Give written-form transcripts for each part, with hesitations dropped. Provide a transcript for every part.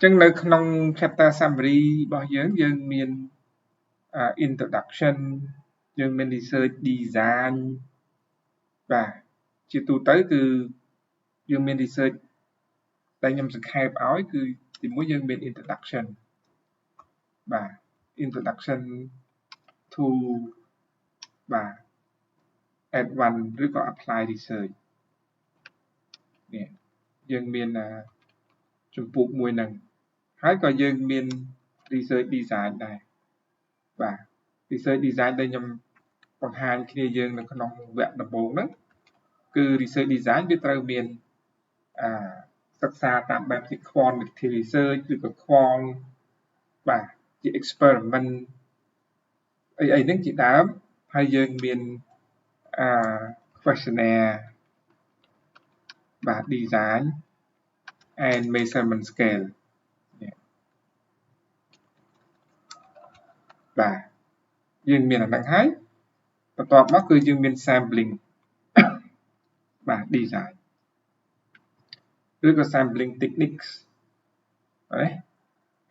ចឹងនៅក្នុង chapter summary របស់យើងមាន introduction យើងមាន research design បាទជាទូទៅគឺយើងមាន research តែខ្ញុំសង្ខេបឲ្យគឺទីមួយយើងមាន introduction បាទ introduction to បាទ advanced ឬក៏ apply research នេះយើងមានជំពូកមួយហ្នឹងហើយក៏យើងមាន research design ដែរបាទ research design ដែលខ្ញុំបង្ហាញគ្នាយើងនៅក្នុងវគ្គដំបូងហ្នឹងគឺ research design វាត្រូវមានសិក្សាតាមបែបជា quantitative research ឬក៏ quant បាទជា experiment អីហ្នឹងជាដើមហើយយើងមានquestionnaire បាទ design and measurement scale បាទយើងមានអាហ្នឹងហើយបន្ទាប់មកគឺយើងមាន sampling បាទ design ឬក៏ sampling techniques ណា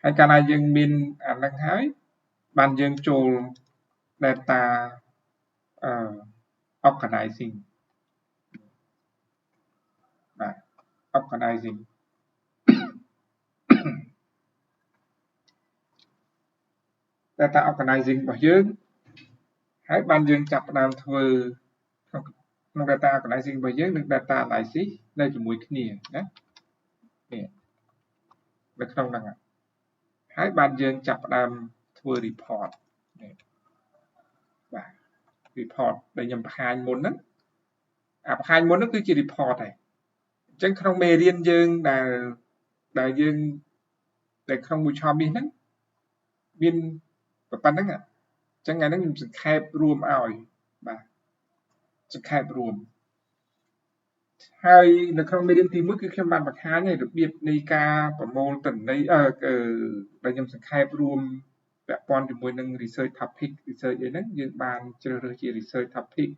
ហើយកាលណាយើងមានអាហ្នឹងហើយបានយើងចូល data organizing បាទ organizing data organizing របស់យើងហើយបានយើងចាប់ផ្ដើមធ្វើក្នុង data organizing របស់យើងនិង data analysis នៅជាមួយគ្នាណានេះនៅក្នុងហ្នឹងហើយបានយើងចាប់ផ្ដើមធ្វើ report នេះបាទ report ដែលខ្ញុំបង្ហាញមុនហ្នឹងបង្ហាញមុនហ្នឹងគឺជា report ហើយអញ្ចឹងក្នុងមេរៀនយើងដែលយើងដែលក្នុងមួយឆមាសហ្នឹងមានប៉ុណ្្នឹងអញ្ចឹងថ្ងៃហ្នឹងខ្ញុំសង្ខេបរួមឲ្យបាទសង្ខេបរួមហើយនៅក្នុងមេរៀនទី1គឺខ្ញុំបានបង្ហាញហើយរបៀបនៃការប្រមូលទិន្នន័យដែលខ្ញុំសង្ខេបរួមពាក់ព័ន្ធជាមួយនឹង research topic research អីហ្នឹងយើងបានជ្រើសរើសជា research topic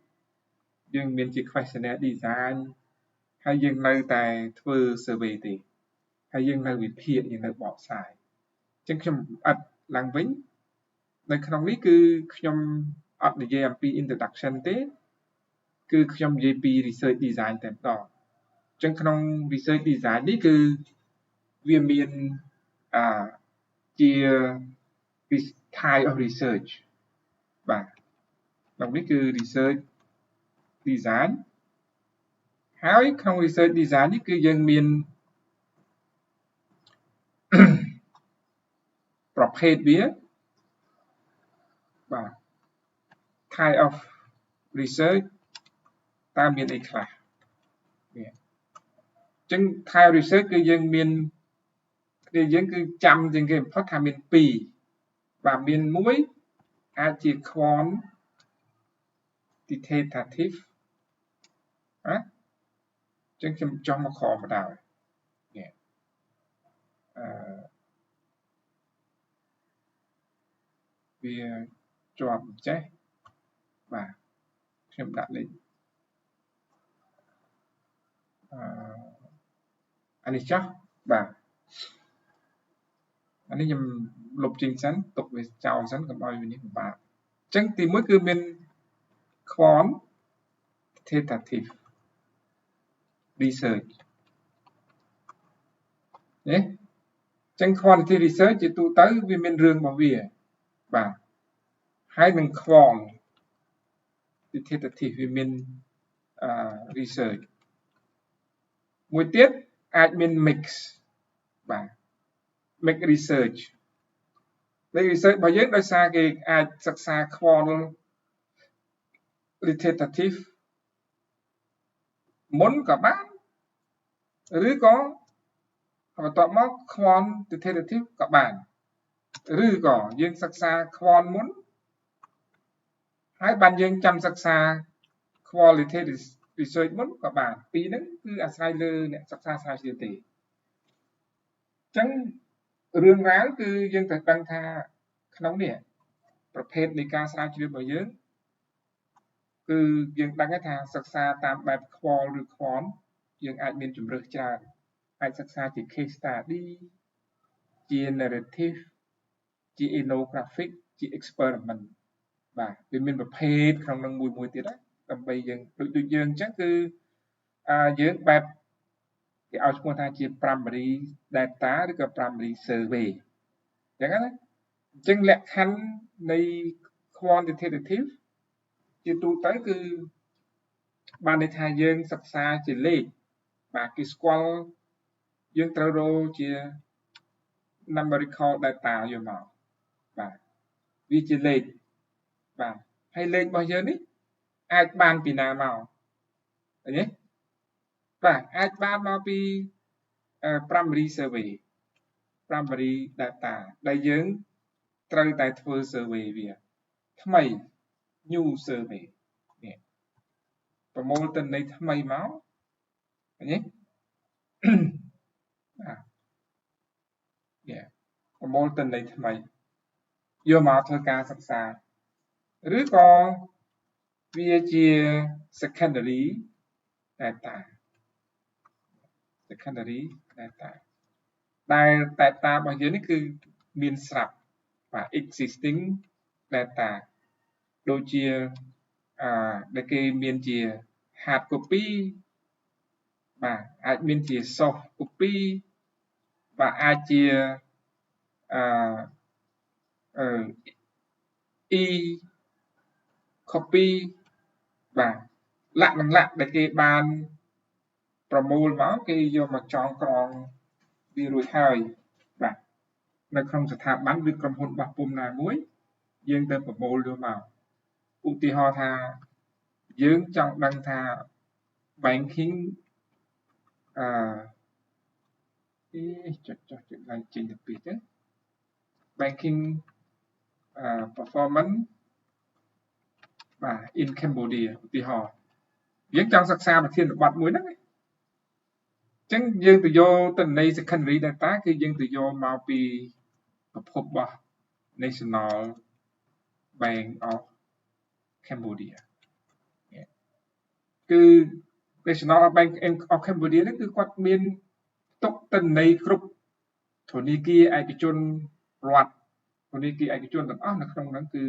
យើងមានជា questionnaire design ហើយយើងនៅតែធ្វើ survey ទេហើយយើងនៅវិភាគយើងនៅបកស្រាយអញ្ចឹងខ្ញុំអត់ឡើងវិញនៅក្នុងនេះគឺខ្ញុំអត់និយាយអំពី introduction ទេគឺខ្ញុំនិយាយពី research design តែម្ដងអញ្ចឹងក្នុង research design នេះគឺវាមានជា type of research បាទក្នុងនេះគឺ research design ហើយក្នុង research design នេះគឺយើងមានប្រភេទវាបាទ type of research តើមានអីខ្លះនេះអញ្ចឹង type research គឺយើងមានគ្នាយើងគឺចាំជាងគេបំផុតថាមាន2បាទមាន1អាចជា quantitative អញ្ចឹងខ្ញុំចង់មកក្រោមបណ្ដោយនេះវាជាប់ចេះបាទខ្ញុំដាក់លេខអានេះចោះបាទអានេះខ្ញុំលុបចេញសិនទុកវាចោលសិនកុំឲ្យវានេះពិបាកអញ្ចឹងទី1គឺមាន quantitative research នេះអញ្ចឹង quantitative research ជាទូទៅវាមានរឿងរបស់វាបាទហើយនឹង quantitative វាមានresearch មួយទៀតអាចមាន mix បាទ mix research នៃ research របស់យើងដោយសារគេអាចសិក្សា qualitative មុនក៏បានឬក៏បន្ទាប់មក quantitative ក៏បានឬក៏យើងសិក្សា quant មុនហើយបានយើងចាំសិក្សា qualitative research មុនក៏បានពីរហ្នឹងគឺអាស្រ័យលើអ្នកសិក្សាស្រាវជ្រាវទេអញ្ចឹងរឿងរ៉ាវគឺយើងត្រូវដឹងថាក្នុងនេះប្រភេទនៃការស្រាវជ្រាវរបស់យើងគឺយើងដឹងថាសិក្សាតាមបែប qual ឬ quant យើងអាចមានជម្រើសច្រើនអាចសិក្សាជា case study ជា narrative ជា ethnographic ជា experiment បាទវាមានប្រភេទក្នុងនឹងមួយទៀតដែរដើម្បីយើងដូចយើងអញ្ចឹងគឺយើងបែបគេឲ្យឈ្មោះថាជា primary data ឬក៏ primary survey អញ្ចឹងណាអញ្ចឹងលក្ខខណ្ឌនៃ quantitative ជាទូទៅគឺបានន័យថាយើងសិក្សាជាលេខបាទគេស្គាល់យើងត្រូវរកជា numerical data យកមកបាទវាជាលេខបាទហើយលេខរបស់យើងនេះអាចបានពីណាមកឃើញទេបាទអាចបានមកពី primary survey primary data ដែលយើងត្រូវតែធ្វើ survey វាថ្មី new survey នេះប្រមូលទិន្នន័យថ្មីមកឃើញទេបាទនេះប្រមូលទិន្នន័យថ្មីយកមកធ្វើការសិក្សាឬក៏វាជា secondary data secondary data ដែល data របស់យើងនេះគឺមានស្រាប់បាទ existing data ដូចជាដែលគេមានជា hard copy បាទអាចមានជា soft copy បាទអាចជាe copy បាទលក្ខណៈដែលគេបានប្រមូលមកគេយកមកចងក្រងវារួចហើយបាទនៅក្នុងស្ថាប័នឬក្រុមហ៊ុនបោះពុម្ពណាមួយយើងទៅប្រមូលយកមកឧទាហរណ៍ថាយើងចង់ដឹងថា banking ចុចឡើងចេញទៅពីទៅ banking performance បាទ in Cambodia ឧទាហរណ៍យើងចង់សិក្សាប្រធានបទមួយហ្នឹងអញ្ចឹងយើងទៅយកទិន្នន័យ secondary data គឺយើងទៅយកមកពីប្រភពរបស់ National Bank of Cambodia គឺ National Bank of Cambodia នេះគឺគាត់មានទុកទិន្នន័យគ្រប់ធនាគារឯកជនរដ្ឋធនាគារឯកជនទាំងអស់នៅក្នុងហ្នឹងគឺ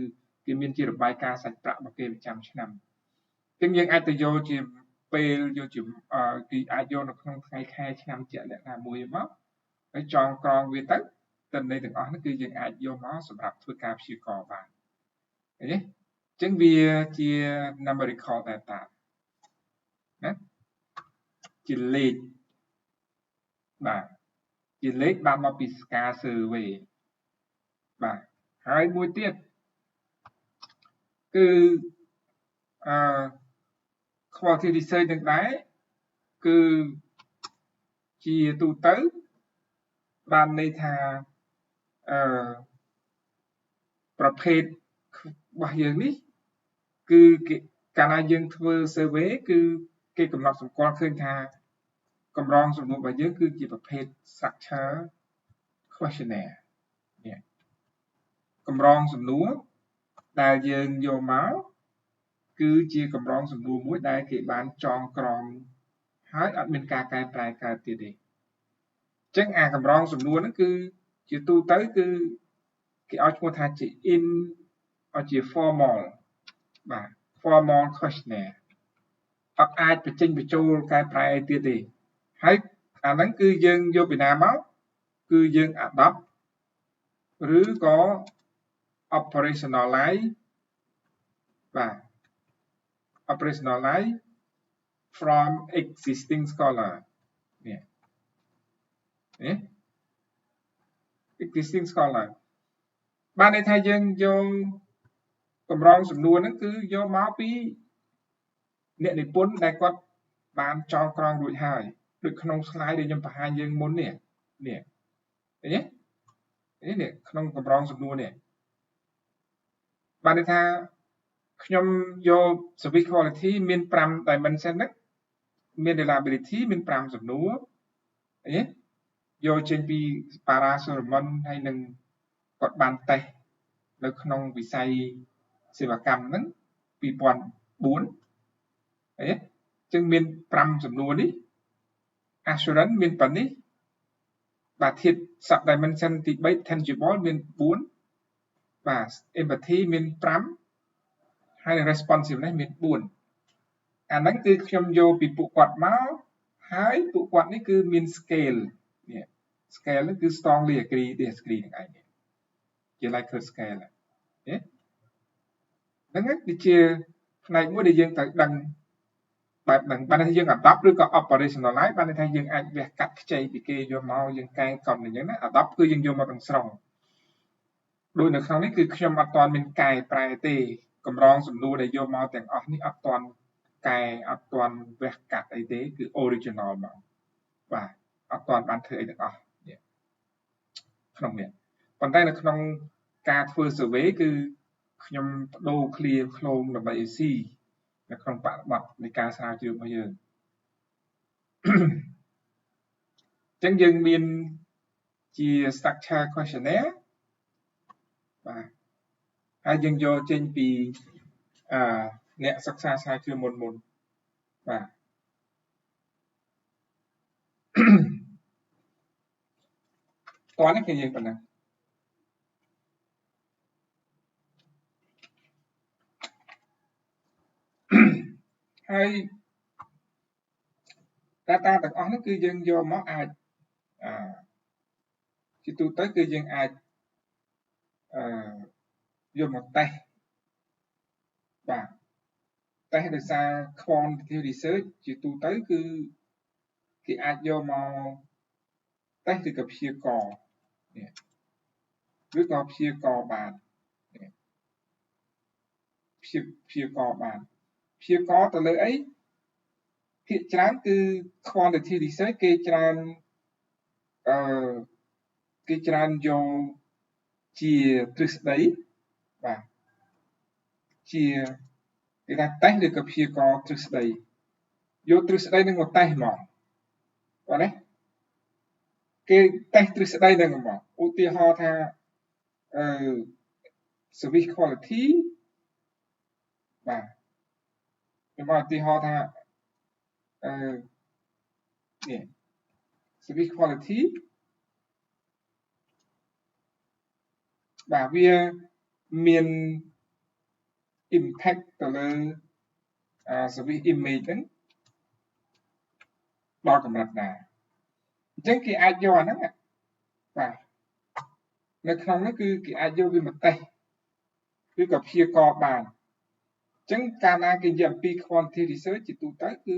គេមានជារបាយការណ៍សាច់ប្រាក់របស់គេប្រចាំឆ្នាំអញ្ចឹងយើងអាចទៅយកជាពេលយកជាគេអាចយកនៅក្នុងថ្ងៃខែឆ្នាំជាក់លាក់ណាមួយមកហើយចងក្រងវាទៅទិន្នន័យទាំងអស់ហ្នឹងគឺយើងអាចយកមកសម្រាប់ធ្វើការព្យាករណ៍បានឃើញទេអញ្ចឹងវាជា numerical data ណាជាលេខបាទជាលេខបានមកពីការ survey បាទហើយមួយទៀតគឺquality research នឹងដែរគឺជាទូទៅបានន័យថាប្រភេទរបស់យើងនេះគឺកាលណាយើងធ្វើ survey គឺគេកំណត់សម្គាល់ឃើញថាកម្រងសំណួររបស់យើងគឺជាប្រភេទ structure questionnaire នេះកម្រងសំណួរដែលយើងយកមកគឺជាកម្រងសំណួរមួយដែលគេបានចងក្រងហើយអត់មានការកែប្រែកើតទៀតទេអញ្ចឹងអាកម្រងសំណួរហ្នឹងគឺជាទូទៅគឺគេឲ្យឈ្មោះថាជា ជា formal បាទ formal questionnaire អត់អាចបញ្ចេញបញ្ចូលកែប្រែអីទៀតទេហើយអាហ្នឹងគឺយើងយកពីណាមកគឺយើង adopt ឬក៏ operationalize បាទ operationalize from existing scholar នេះ existing scholar បានន័យថាយើងយកកម្រងសំណួរហ្នឹងគឺយកមកពីអ្នកនិពន្ធដែលគាត់បានចងក្រងរួចហើយដូចក្នុង slide ដែលខ្ញុំបង្ហាញយើងមុននេះឃើញទេនេះក្នុងកម្រងសំណួរនេះបានន័យថាខ្ញុំយក service quality មាន5 dimension ហ្នឹងមាន reliability មាន5សំណួរឃើញទេយកចេញពី Para Solomon ហើយនឹងគាត់បានតេស្តនៅក្នុងវិស័យសេវាកម្មហ្នឹង2004ឃើញទេអញ្ចឹងមាន5សំណួរនេះ assurance មានប៉ុណ្នេះ បាទធាតុ sub dimension ទី3 tangible មាន4បាទ empathy មាន5ហើយ responsiveness មាន4អាហ្នឹងគឺខ្ញុំយកពីពួកគាត់មកហើយពួកគាត់នេះគឺមាន scale នេះ scale ហ្នឹងគឺ strongly agree disagree ហ្នឹងឯងជា Likert scale ហ្នឹងគឺជាផ្នែកមួយដែលយើងត្រូវដឹងបែបហ្នឹងបានថាយើង adopt ឬក៏ operationalize បានថាយើងអាចវះកាត់ខ្ចីពីគេយកមកយើងកែកុនអញ្ចឹងណា adopt គឺយើងយកមកទាំងស្រុងដូចនៅក្នុងនេះគឺខ្ញុំអត់ទាន់មានកែប្រែទេកម្រងសំណួរដែលយកមកទាំងអស់នេះអត់ទាន់កែអត់ទាន់វះកាត់អីទេគឺ original មកបាទអត់ទាន់បានធ្វើអីទាំងអស់ក្នុងនេះប៉ុន្តែនៅក្នុងការធ្វើ survey គឺខ្ញុំបដូរ clear ខ្លួនដើម្បីឲ្យស៊ីនៅក្នុងបរិបទនៃការស្រាវជ្រាវរបស់យើងអញ្ចឹងយើងមានជា structure questionnaire បាទហើយយើងយកចេញពីអ្នកសិក្សាស្រាវជ្រាវមុនបាទតោះនេះគឺយើងប៉ុណ្ណឹងហើយ data ទាំងអស់នេះគឺយើងយកមកអាចជាទូទៅគឺយើងអាចយកមកតេស្តបាទតេស្តដោយសារ quantitative research ជាទូទៅគឺគេអាចយកមកតេស្តឬក៏ព្យាករណ៍ឬក៏ព្យាករណ៍បានព្យាករណ៍បានព្យាករណ៍ទៅលើអីភាគច្រើនគឺ quantitative research គេច្រើនយកជាទ្រឹស្ដីបាទជាគេថាតេស្តឬក៏ព្យាករណ៍ទ្រឹស្ដីយកទ្រឹស្ដីនឹងមកតេស្តហ្មងបាទណាគេតេស្តទ្រឹស្ដីនឹងហ្មងឧទាហរណ៍ថាservice quality បាទខ្ញុំឧទាហរណ៍ថានេះ service quality បាទវាមាន impact ទៅលើservice image ហ្នឹងដល់កម្រិតណាអញ្ចឹងគេអាចយកអាហ្នឹងបាទនៅក្នុងនោះគឺគេអាចយកវាមកតេស្តឬក៏ព្យាករណ៍បានអញ្ចឹងកាលណាគេនិយាយអំពី quantitative research ជាទូទៅគឺ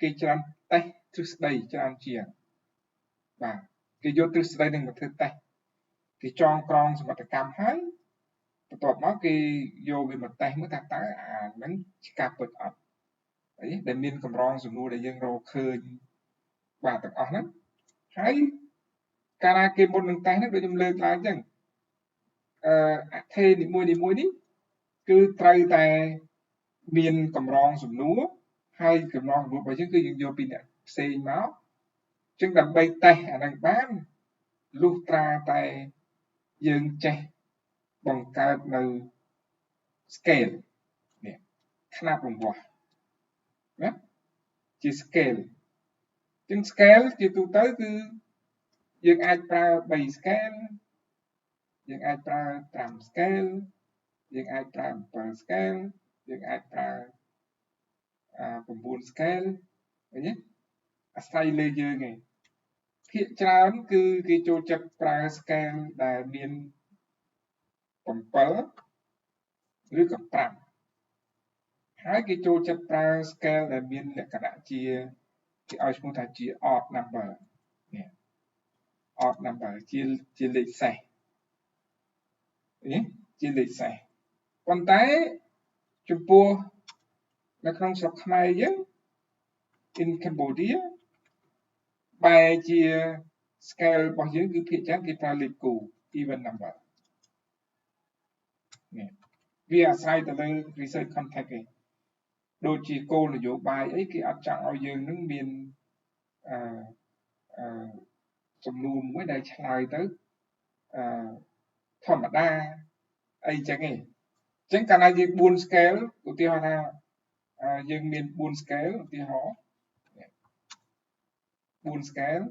គេច្រើនតេស្តទ្រឹស្ដីច្រើនជាងបាទគេយកទ្រឹស្ដីនឹងមកធ្វើតេស្តគេចងក្រងសមត្ថកម្មហើយបន្ទាប់មកគេយកវាមកតេស្តមើលថាតើអាហ្នឹងជាការពិតអត់អីដែលមានកម្រងសំណួរដែលយើងរកឃើញបាទទាំងអស់ហ្នឹងហើយកាលណាគេមុននឹងតេស្តហ្នឹងដូចខ្ញុំលើកឡើងអញ្ចឹងអថេនីមួយនេះគឺត្រូវតែមានកម្រងសំណួរហើយកម្រងសំណួររបស់យើងគឺយើងយកពីអ្នកផ្សេងមកអញ្ចឹងដើម្បីតេស្តអាហ្នឹងបានលុះត្រាតែយើងចេះបង្កើតនៅ scale នេះຂະຫນາດរង្វាស់ណាជា scale អញ្ចឹង scale ជាទូទៅគឺយើងអាចប្រើ3 scale យើងអាចប្រើ5 scale យើងអាចប្រើ7 scale យើងអាចប្រើ9 scale ឃើញទេអាស្រ័យលើយើងឯងភាគច្រើនគឺគេចូលចិត្តប្រើ scale ដែលមាន7ឬក៏5ហើយគេចូលចិត្តប្រើ scale ដែលមានលក្ខណៈជាគេឲ្យឈ្មោះថាជា odd number នេះ odd number ជាលេខសេសនេះជាលេខសេសប៉ុន្តែចំពោះនៅក្នុងស្រុកខ្មែរយើង in Cambodia បែរជា scale របស់យើងគឺភាគច្រើនគេប្រើលេខគូ even number នេះវាអាស្រ័យទៅលើ research context ឯងដូចជាគោលនយោបាយអីគេអត់ចង់ឲ្យយើងនឹងមានសំណួរមួយដែលឆ្លើយទៅធម្មតាអីចឹងឯងអញ្ចឹងកាលណាយើង4 scale ឧទាហរណ៍ថាយើងមាន4 scale ឧទាហរណ៍4 scale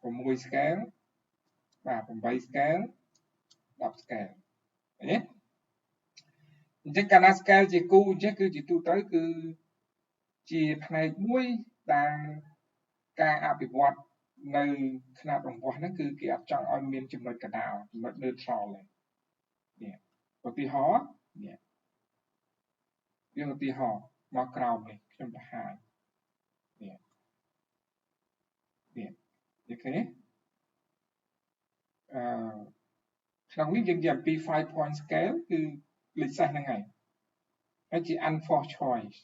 6 scale បាទ8 scale 10 scale ឃើញទេអញ្ចឹងកាលណា scale ជាគូអញ្ចឹងគឺជាទូទៅគឺជាផ្នែកមួយដែលការអភិវឌ្ឍនៅខ្នាតរង្វាស់ហ្នឹងគឺគេអត់ចង់ឲ្យមានចំណុចកណ្ដាលចំណុច neutral ទេនេះឧទាហរណ៍នេះយើងឧទាហរណ៍មកក្រោមនេះខ្ញុំបង្ហាញនេះឃើញទេក្នុងនេះយើងនិយាយអំពី 5 point scale គឺលេខសេសហ្នឹងហើយជា unforced choice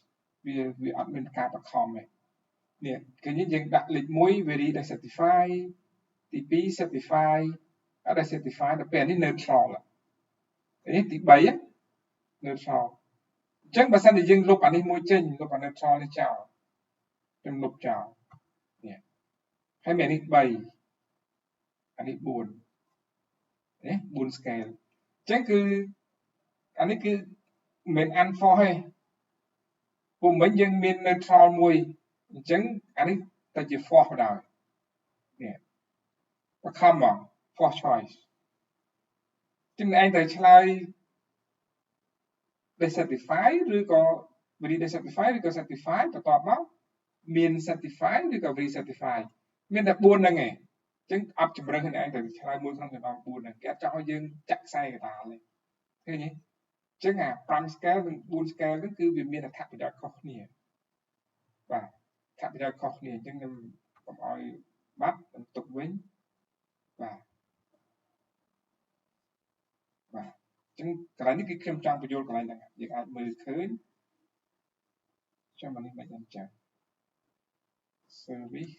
វាអត់មានការបខំទេនេះឃើញយើងដាក់លេខ1 very certify ទី2 certify អត់ certify ដល់ពេលនេះ neutral នេះទី3 neutral អញ្ចឹងបើសិនជាយើងលុបអានេះមួយចេញលុបអា neutral នេះចោលខ្ញុំលុបចោលនេះហើយមាននេះ3អានេះ4នេះ4 scale អញ្ចឹងគឺអានេះគឺមិន unforced ទេពុំមិញយើងមាន neutral មួយអញ្ចឹងអានេះទៅជា force បណ្ដោយនេះបខំមក force choice ចឹងឯងត្រូវឆ្លើយ certify ឬក៏ very certify ឬក៏ certify បន្ទាប់មកមាន certify ឬក៏ very certify មានតែ4ហ្នឹងឯងចឹងអត់ជំរឿនឯងត្រូវឆ្លើយមួយក្នុងចំណោម4ហ្នឹងគេអត់ចង់ឲ្យយើងចាក់ខ្សែកណ្ដាលទេឃើញទេចឹងអា5 scale និង4 scale ហ្នឹងគឺវាមានអត្ថប្រយោជន៍ខុសគ្នាបាទអត្ថប្រយោជន៍ខុសគ្នាអញ្ចឹងខ្ញុំកុំឲ្យបាត់បន្ទុកវិញបាទអញ្ចឹងកន្លែងនេះគឺខ្ញុំចង់បញ្យល់កន្លែងហ្នឹងយើងអាចមើលឃើញចាំអានេះមិនអញ្ចឹង service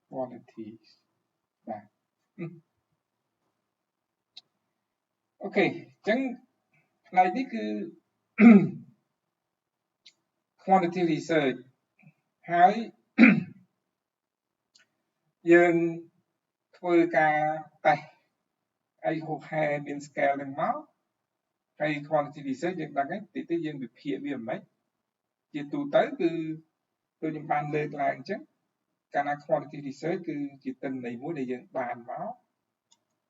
quality បាទអូខេអញ្ចឹងផ្នែកនេះគឺ quantity research ហើយយើងធ្វើការតេស្តអីហូហែមាន scale ហ្នឹងមកហើយ quantity research យើងដឹងហើយតិចតិចយើងវិភាគវាមិនជាទូទៅគឺដូចខ្ញុំបានលើកឡើងអញ្ចឹងកាលណា quantity research គឺជាទិន្នន័យមួយដែលយើងបានមក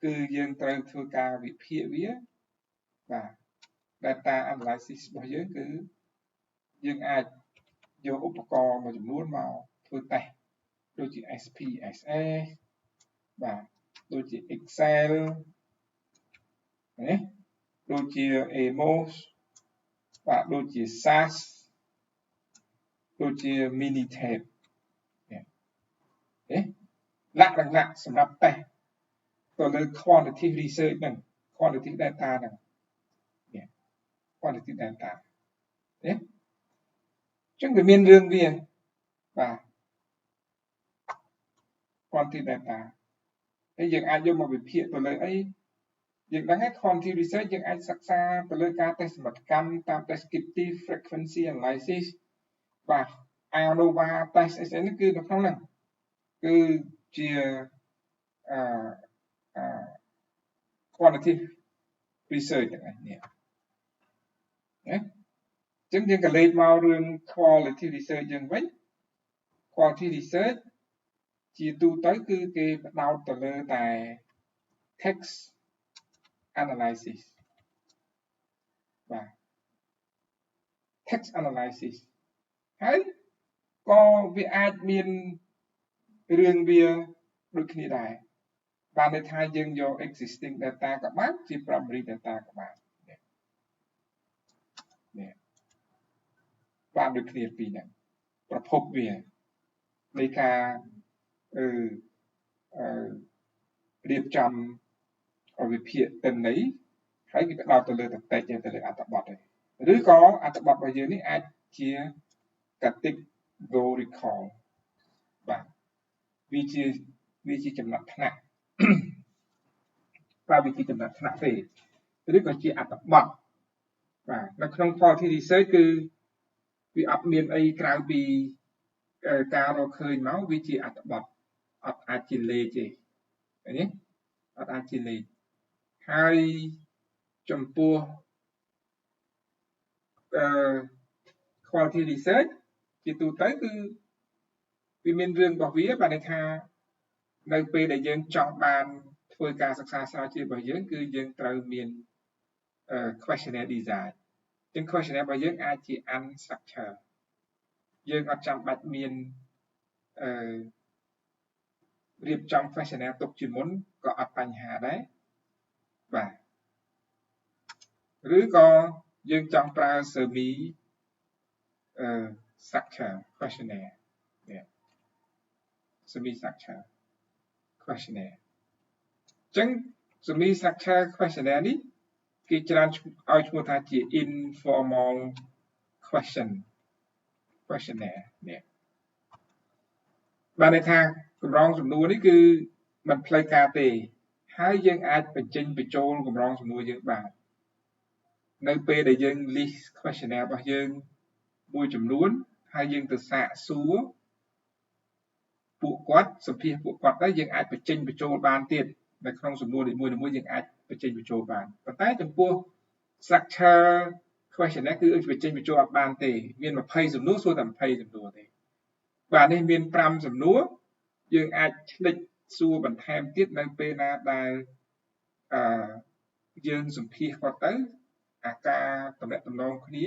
គឺយើងត្រូវធ្វើការវិភាគវាបាទ data analysis របស់យើងគឺយើងអាចយកឧបករណ៍មួយចំនួនមកធ្វើតេស្តដូចជា SPSS បាទដូចជា Excel ណាដូចជា Amos បាទដូចជា SAS ដូចជា Minitab លក្ខណៈសម្រាប់តេស្តទៅលើ quantity research ហ្នឹង quantity data ហ្នឹង quantity data ទេអញ្ចឹងវាមានរឿងវាបាទ quantity data ហើយយើងអាចយកមកវិភាគទៅលើអីយើងដឹងហើយ quantity research យើងអាចសិក្សាទៅលើការតេស្តសមត្ថកម្មតាម descriptive frequency analysis បាទ ANOVA test អីនេះគឺនៅក្នុងហ្នឹងគឺជា quantitative research ទាំងនេះណាអញ្ចឹងយើងក៏លេខមករឿង quality research យើងវិញ quality research ជាទូទៅគឺគេបដោតទៅលើតែ text analysis បាទ text analysis ហើយក៏វាអាចមានរឿងវាដូចគ្នាដែរបានន័យថាយើងយក existing data ក៏បានជា primary data ក៏បាននេះបានដូចគ្នាពីរហ្នឹងប្រភពវានៃការរៀបចំវិភាគទិន្នន័យហើយគេផ្ដោតទៅលើតន្តិចទៅលើអត្ថបទទេឬក៏អត្ថបទរបស់យើងនេះអាចជា categorical បាទវាជាចំណាត់ថ្នាក់បាទវាជាចំណាត់ថ្នាក់ទេឬក៏ជាអត្ថបទបាទនៅក្នុង quality research គឺវាអត់មានអីក្រៅពីការរកឃើញមកវាជាអត្ថបទអត់អាចជាលេខទេឃើញទេអត់អាចជាលេខហើយចំពោះquality research ជាទូទៅគឺវាមានរឿងរបស់វាបានន័យថា នៅពេលដែលយើងចង់បានធ្វើការសិក្សាស្រាវជ្រាវរបស់យើងគឺយើងត្រូវមាន questionnaire design ចឹង questionnaire របស់យើងអាចជា unstructured យើងអត់ចាំបាច់មានរៀបចំ questionnaire ទុកជាមុនក៏អត់បញ្ហាដែរបាទឬក៏យើងចង់ប្រើ semi structure questionnaire semi structure questionnaire ចឹង semi structure questionnaire នេះគេច្រើនឲ្យឈ្មោះថាជា informal questionnaire នេះបានន័យថាកម្រងសំណួរនេះគឺមិនផ្លូវការទេហើយយើងអាចបញ្ចេញបញ្ចូលកម្រងសំណួរយើងបាននៅពេលដែលយើង list questionnaire របស់យើងមួយចំនួនហើយយើងទៅសាកសួរពួកគាត់សម្ភាសពួកគាត់ទៅយើងអាចបញ្ចេញបញ្ចូលបានទៀតនៅក្នុងសំណួរនីមួយៗយើងអាចបញ្ចេញបញ្ចូលបានប៉ុន្តែចំពោះ structure questionnaire គឺបញ្ចេញបញ្ចូលអត់បានទេមាន20សំណួរសួរតែ20សំណួរទេបាទនេះមាន5សំណួរយើងអាចឆ្លិចសួរបន្ថែមទៀតនៅពេលណាដែលយើងសម្ភាសគាត់ទៅអាការតំណែងតំណងគ្នា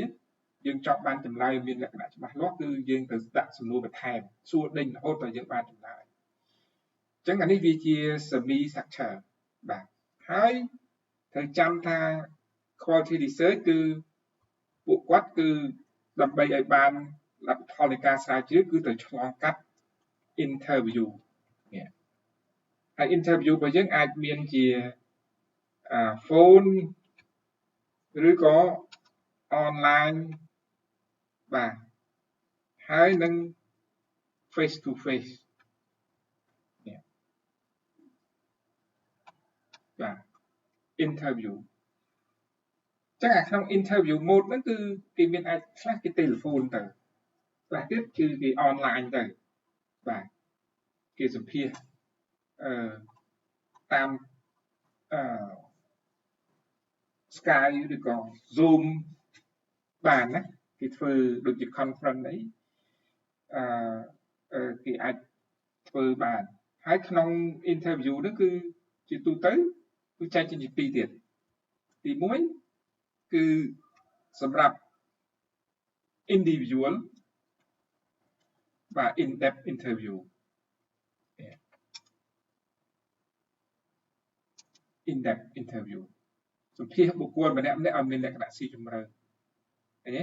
យើងចង់បានចម្លើយមានលក្ខណៈច្បាស់លាស់គឺយើងទៅដាក់សំណួរបន្ថែមសួរដេញរហូតដល់យើងបានចម្លើយអញ្ចឹងអានេះវាជា semi structure បាទហើយត្រូវចាំថា quality research គឺពួកគាត់គឺដើម្បីឲ្យបានលទ្ធផលនៃការស្រាវជ្រាវគឺត្រូវឆ្លងកាត់ interview នេះហើយ interview របស់យើងអាចមានជាphone ឬក៏ online បាទហើយនឹង face to face នេះបាទ interview ចឹងអាក្នុង interview mode ហ្នឹងគឺគេមានអាចខ្លះគេ telephone ទៅខ្លះទៀតគឺគេ online ទៅបាទគេសម្ភាសតាម Skype ឬក៏ Zoom បានណាគេធ្វើដូចជា conference អីគេអាចធ្វើបានហើយក្នុង interview ហ្នឹងគឺជាទូទៅគឺចែកជាពីរទៀតទី1គឺសម្រាប់ individual បាទ in depth interview in depth interview សម្ភាសបុគ្គលម្នាក់ៗឲ្យមានលក្ខណៈស៊ីជម្រៅឃើញទេ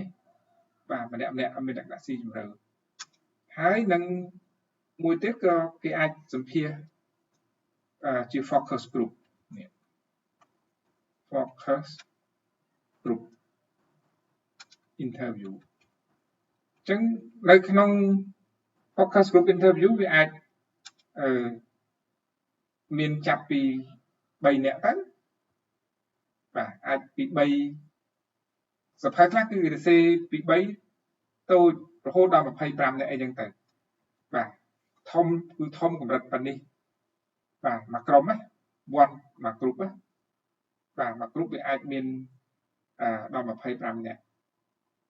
បាទម្នាក់ៗឲ្យមានលក្ខណៈស៊ីជម្រៅហើយនឹងមួយទៀតក៏គេអាចសម្ភាសជា focus group នេះ focus group interview អញ្ចឹងនៅក្នុង focus group interview វាអាចមានចាប់ពី3នាក់ទៅបាទអាចពី3សភៅខ្លះគឺគេសេពី3តូចរហូតដល់25នាក់អីចឹងទៅបាទធំគឺធំកម្រិតប៉ុណ្នេះបាទមួយក្រុមណាមួយគ្រុបណាបាទមួយគ្រុបវាអាចមានដល់25នាក់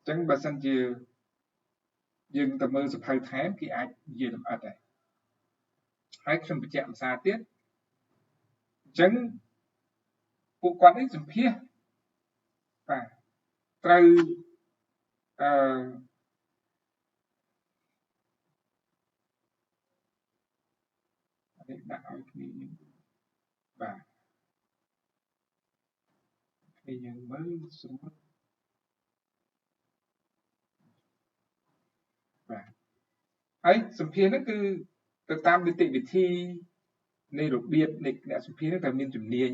អញ្ចឹងបើសិនជាយើងទៅមើលសភៅថែមគេអាចនិយាយលម្អិតដែរហើយខ្ញុំបញ្ជាក់ភាសាទៀតអញ្ចឹងពួកគាត់នេះសម្ភាសបាទត្រូវនេះដាក់ឲ្យគ្នាបាទគ្នាយើងមើលស្រួលបាទហើយសម្ភាសហ្នឹងគឺទៅតាមនីតិវិធីនៃរបៀបនៃអ្នកសម្ភាសហ្នឹងត្រូវមានជំនាញ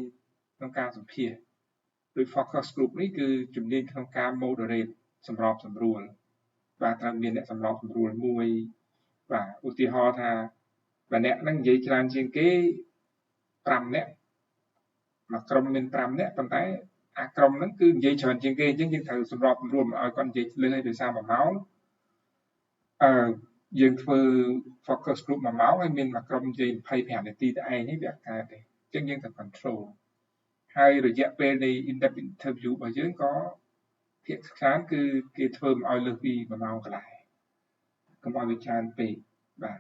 ក្នុងការសម្ភាសដោយ focus group នេះគឺជំនាញក្នុងការ moderate សម្របសម្រួលបាទត្រូវមានអ្នកសម្របសម្រួលមួយបាទឧទាហរណ៍ថាបើអ្នកហ្នឹងនិយាយច្រើនជាងគេ5នាក់មួយក្រុមមាន5នាក់ប៉ុន្តែអាក្រុមហ្នឹងគឺនិយាយច្រើនជាងគេអញ្ចឹងយើងត្រូវសម្របសម្រួលមិនឲ្យគាត់និយាយលឿនឲ្យដោយសារ1ម៉ោងយើងធ្វើ focus group 1ម៉ោងហើយមានមួយក្រុមនិយាយ25នាទីតែឯងនេះវាអត់កើតទេអញ្ចឹងយើងត្រូវ control ហើយរយៈពេលនៃ in-depth interview របស់យើងក៏ភាគច្រើនគឺគេធ្វើមិនឲ្យលើសពី1ម៉ោងកន្លះកុំឲ្យវាច្រើនពេកបាទ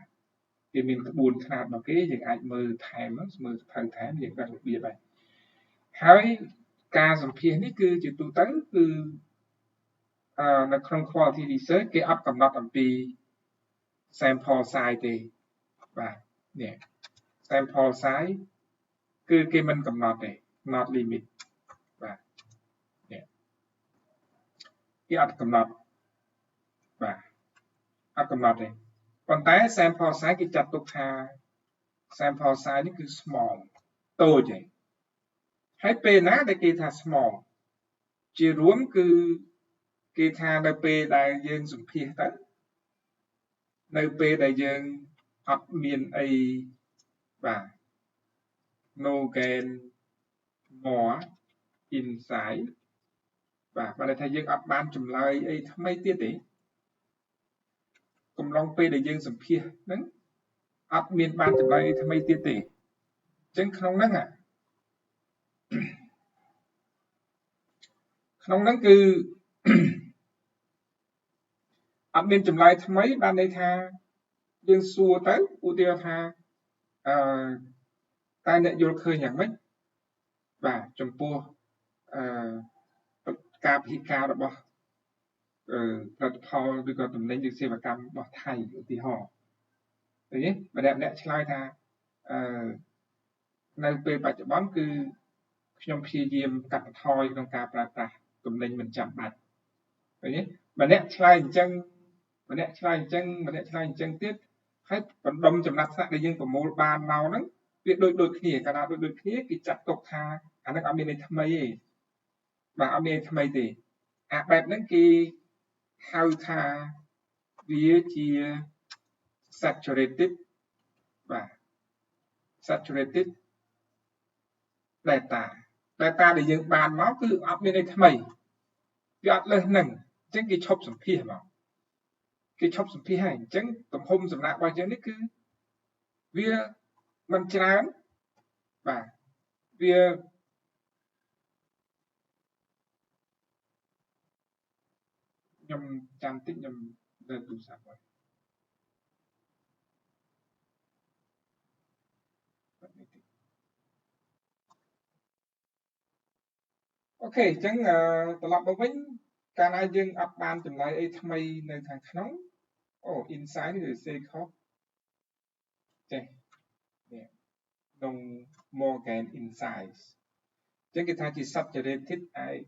គេមានក្បួនខ្នាតរបស់គេយើងអាចមើលថែមមើលសភៅថែមយើងដឹងរបៀបហើយការសម្ភាសនេះគឺជាទូទៅគឺនៅក្នុង quality research គេអត់កំណត់អំពី sample size ទេបាទនេះ sample size គឺគេមិនកំណត់ទេ not limit បាទនេះគេអត់កំណត់បាទអត់កំណត់ទេប៉ុន្តែ sample size គេចាត់ទុកថា sample size នេះគឺ small តូចទេហើយពេលណាដែលគេថា small ជារួមគឺគេថានៅពេលដែលយើងសម្ភាសទៅនៅពេលដែលយើងអត់មានអីបាទ no gain more insight បាទបើថាយើងអត់បានចម្លើយអីថ្មីទៀតទេកំឡុងពេលដែលយើងសម្ភាសហ្នឹងអត់មានបានចម្លើយអីថ្មីទៀតទេអញ្ចឹងក្នុងហ្នឹងគឺអត់មានចម្លើយថ្មីបានន័យថាយើងសួរទៅឧទាហរណ៍ថាតែអ្នកយល់ឃើញយ៉ាងម៉េចបាទចំពោះការពិការរបស់ផលិតផលឬក៏ទំនិញឬសេវាកម្មរបស់ថៃឧទាហរណ៍ឃើញទេម្នាក់ឆ្លើយថានៅពេលបច្ចុប្បន្នគឺខ្ញុំព្យាយាមកាត់បន្ថយក្នុងការប្រើប្រាស់ទំនិញមិនចាំបាច់ឃើញទេម្នាក់ឆ្លើយអញ្ចឹងម្នាក់ឆ្លើយអញ្ចឹងទៀតហើយបណ្ដុំចំណាត់ថ្នាក់ដែលយើងប្រមូលបានមកហ្នឹងវាដូចគ្នាកាលណាដូចគ្នាគេចាត់ទុកថាអាហ្នឹងអត់មានអីថ្មីទេបាទអត់មានអីថ្មីទេអាបែបហ្នឹងគេហៅថាវាជា saturated បាទ saturated data ដែលយើងបានមកគឺអត់មានអីថ្មីវាអត់លើសហ្នឹងអញ្ចឹងគេឈប់សម្ភាសមកគេឈប់សម្ភាសហើយអញ្ចឹងទំហំសំណាក់របស់យើងនេះគឺវាមិនច្រើនបាទវាខ្ញុំចាំតិចខ្ញុំលើកទូរស័ព្ទមកអូខេអញ្ចឹងត្រឡប់មកវិញកាលណាយើងអត់បានចម្លើយអីថ្មីនៅខាងក្នុងអូ insight នេះវាសេខុសចេះនេះក្នុង Morgan Insights អញ្ចឹងគេថាជា saturated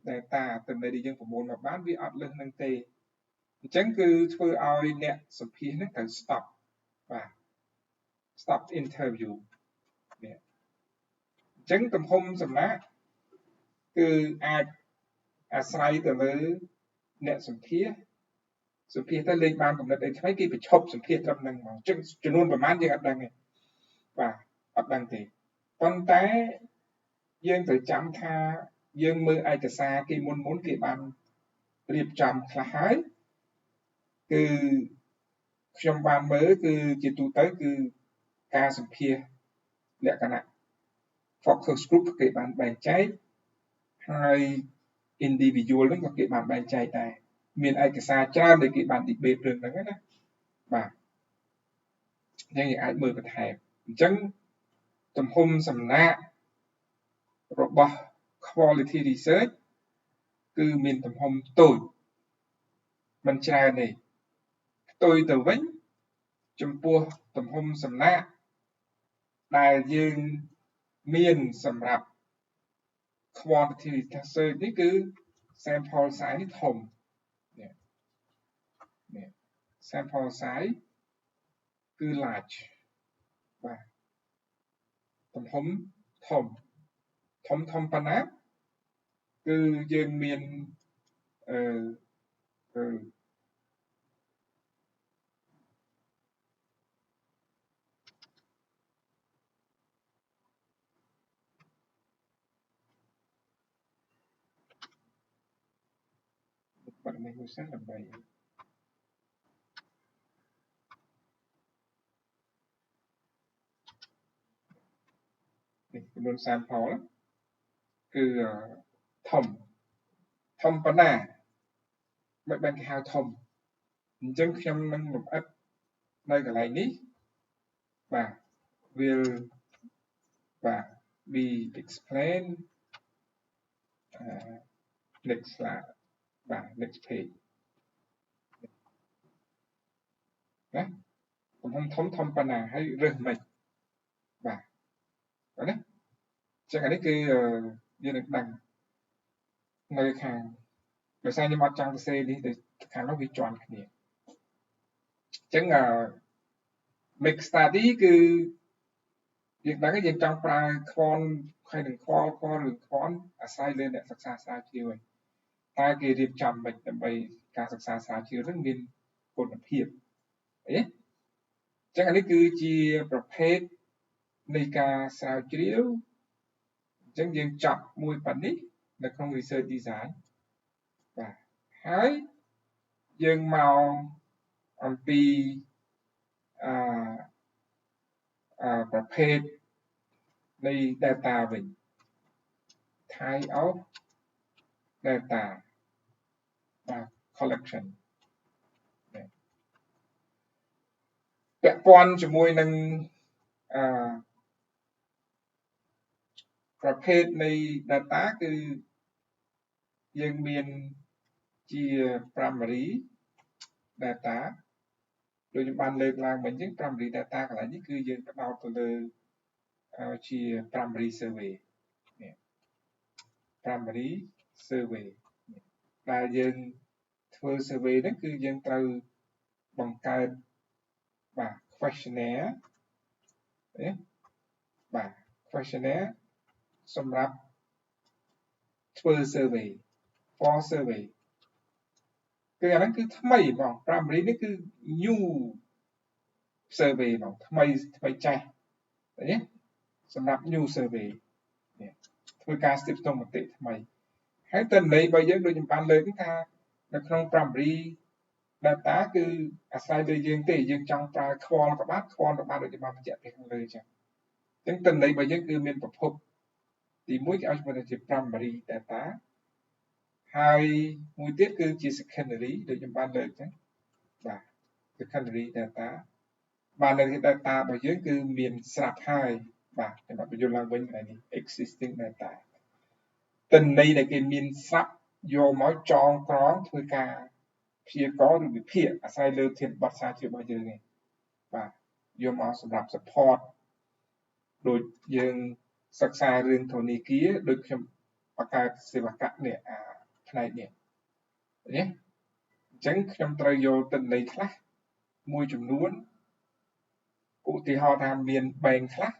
data ទំនិញដែលយើងប្រមូលមកបានវាអត់លើសនឹងទេអញ្ចឹងគឺធ្វើឲ្យអ្នកសម្ភាសហ្នឹងត្រូវ stop បាទ stop interview នេះអញ្ចឹងទំហំសំណាក់គឺអាចអាស្រ័យទៅលើអ្នកសម្ភាសទៅលេខបានកំណត់អីថ្មីគេបញ្ឈប់សម្ភាសត្រឹមហ្នឹងមកអញ្ចឹងចំនួនប្រមាណយើងអត់ដឹងទេបាទអត់ដឹងទេប៉ុន្តែយើងត្រូវចាំថាយើងមើលឯកសារគេមុនគេបានរៀបចំខ្លះហើយគឺខ្ញុំបានមើលគឺជាទូទៅគឺការសម្ភាសលក្ខណៈ focus group គេបានបែងចែកហើយ individual ហ្នឹងក៏គេបានបែងចែកដែរមានឯកសារច្រើនដែលគេបាន debate រឿងហ្នឹងណាបាទយើងអាចមើលបន្ថែមអញ្ចឹងទំហំសំណាក់របស់ quality research គឺមានទំហំតូចមិនច្រើនទេផ្ទុយទៅវិញចំពោះទំហំសំណាក់ដែលយើងមានសម្រាប់ quantity research នេះគឺ sample size នេះធំនេះ sample size គឺ large បាទទំហំធំប៉ុណ្ណាគឺយើងមានបាត់នេះមួយសិនដើម្បីនេះចំនួន sample គឺធំប៉ុណ្ណាមិនបានគេហៅធំអញ្ចឹងខ្ញុំនឹងលម្អិតនៅកន្លែងនេះ will be explained next slide next page ណាកំហុសធំប៉ុណ្ណាហើយរើសមិនបាទណាចឹងអានេះគឺយើងនឹងដឹងនៅខាងដោយសារខ្ញុំអត់ចង់សរសេរនេះទៅខាងនោះវាជាន់គ្នាចឹងmake study គឺយើងដឹងយើងចង់ប្រើខ្វនហើយនឹងខ្វល់ឬខ្វន់អាស្រ័យលើអ្នកសិក្សាស្រាវជ្រាវហើយតែគេរៀបចំមិនដើម្បីការសិក្សាស្រាវជ្រាវនឹងមានគុណភាពអីចឹងអានេះគឺជាប្រភេទនៃការស្រាវជ្រាវអញ្ចឹងយើងចាប់មួយប៉ុណ្នេះនៅក្នុង research design បាទហើយយើងមកអំពីប្រភេទនៃ data វិញ type of data collection ពាក់ព័ន្ធជាមួយនឹងប្រភេទនៃ data គឺយើងមានជា primary data ដូចខ្ញុំបានលើកឡើងមិញអញ្ចឹង primary data កន្លែងនេះគឺយើងផ្ដោតទៅលើជា primary survey នេះ primary survey ដែលយើងធ្វើ survey ហ្នឹងគឺយើងត្រូវបង្កើតquestionnaire questionnaire សម្រាប់ធ្វើ survey for survey គឺអាហ្នឹងគឺថ្មីបង primary នេះគឺ new survey បងថ្មីចាស់ឃើញទេសម្រាប់ new survey ធ្វើការស្ទាបស្ទង់មតិថ្មីហើយតន័យរបស់យើងដូចខ្ញុំបានលើកថានៅក្នុង primary data គឺអាស្រ័យលើយើងទេយើងចង់ប្រើខ្វល់ក៏បានដូចខ្ញុំបានបញ្ជាក់ពីខាងលើអញ្ចឹងតន័យរបស់យើងគឺមានប្រភពទី1គេឲ្យឈ្មោះថាជា primary data ហើយមួយទៀតគឺជា secondary ដូចខ្ញុំបានលើកអញ្ចឹងsecondary data នៅ data របស់យើងគឺមានស្រាប់ហើយខ្ញុំបញ្យល់ឡើងវិញនេះ existing data ទិន្នន័យដែលគេមានស្រាប់យកមកចងក្រងធ្វើការព្យាករណ៍ឬវិភាគអាស្រ័យលើធាតុបទស្រាវជ្រាវរបស់យើងនេះយកមកសម្រាប់ support ដូចយើងសិក្សារឿងធនាគារដូចខ្ញុំបង្កើតសេវាកម្មនេះផ្នែកនេះអញ្ចឹងខ្ញុំត្រូវយកទិន្នន័យខ្លះមួយចំនួនឧទាហរណ៍ថាមាន bank ខ្លះ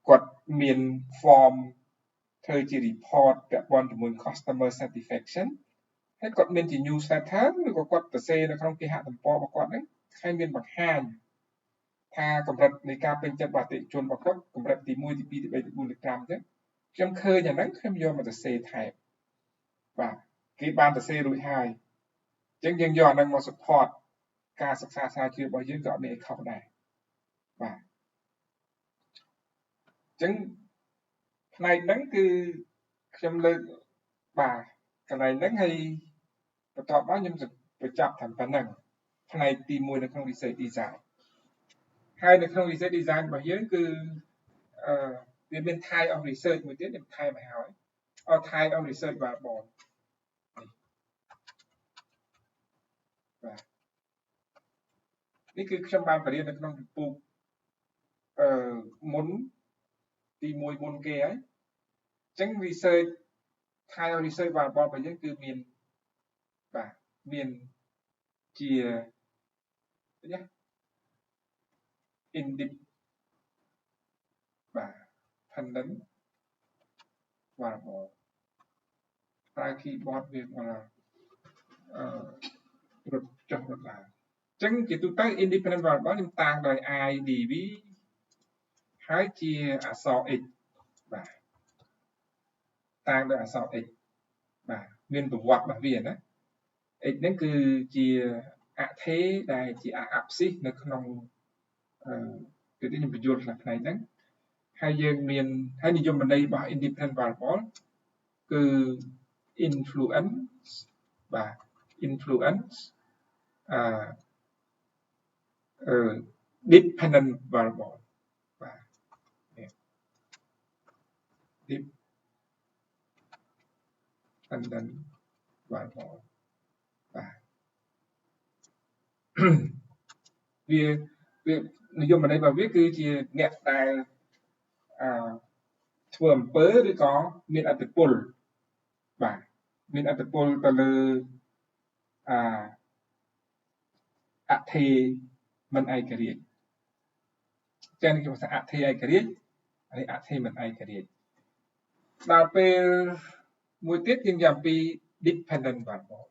គាត់មាន form ធ្វើជា report ពាក់ព័ន្ធជាមួយ customer satisfaction ហើយគាត់មានជា newsletter ឬក៏គាត់សរសេរនៅក្នុងគេហទំព័ររបស់គាត់ហ្នឹងហើយមានបង្ហាញថាកម្រិតនៃការពេញចិត្តរបស់អតិថិជនរបស់គាត់កម្រិតទី1ទី2ទី3ទី4ទី5អញ្ចឹងខ្ញុំឃើញអាហ្នឹងខ្ញុំយកមកសរសេរថែមគេបានសរសេររួចហើយអញ្ចឹងយើងយកអាហ្នឹងមក support ការសិក្សាស្រាវជ្រាវរបស់យើងក៏អត់មានអីខុសដែរអញ្ចឹងផ្នែកហ្នឹងគឺខ្ញុំលើកកន្លែងហ្នឹងហើយបន្ទាប់មកខ្ញុំបញ្ចប់តាមប៉ុណ្្នឹងផ្នែកទី1នៅក្នុង research design ហើយនៅក្នុង research design របស់យើងគឺវាមាន type of research មួយទៀតខ្ញុំថែមឲ្យហើយ type of research variable នេះគឺខ្ញុំបានបរៀននៅក្នុងពូកមុនទី1មុនគេហើយអញ្ចឹង research type of research variable របស់យើងគឺមានជា independent variable ប្រើ keyboard វាមករត់ចុះរត់ឡើងអញ្ចឹងជាទូទៅ independent variable ខ្ញុំតាំងដោយ IDV ហើយជាអក្សរ x តាំងដោយអក្សរ x មានប្រវត្តិរបស់វាណា x ហ្នឹងគឺជាអថេរដែលជាអ័ព្យស៊ីសនៅក្នុងគឺខ្ញុំបញ្យល់ខ្លះផ្នែកហ្នឹងហើយយើងមានហើយនិយមន័យរបស់ independent variable គឺ influence influence dependent variable បាទ dependent variable បាទវានិយមន័យរបស់វាគឺជាអ្នកដែលធ្វើអំពើឬក៏មានឥទ្ធិពលបាទមានឥទ្ធិពលទៅលើអធិមិនឯករាជ្យចឹងគេថាអធិឯករាជ្យហើយអធិមិនឯករាជ្យដល់ពេលមួយទៀតយើងនិយាយអំពី dependent variable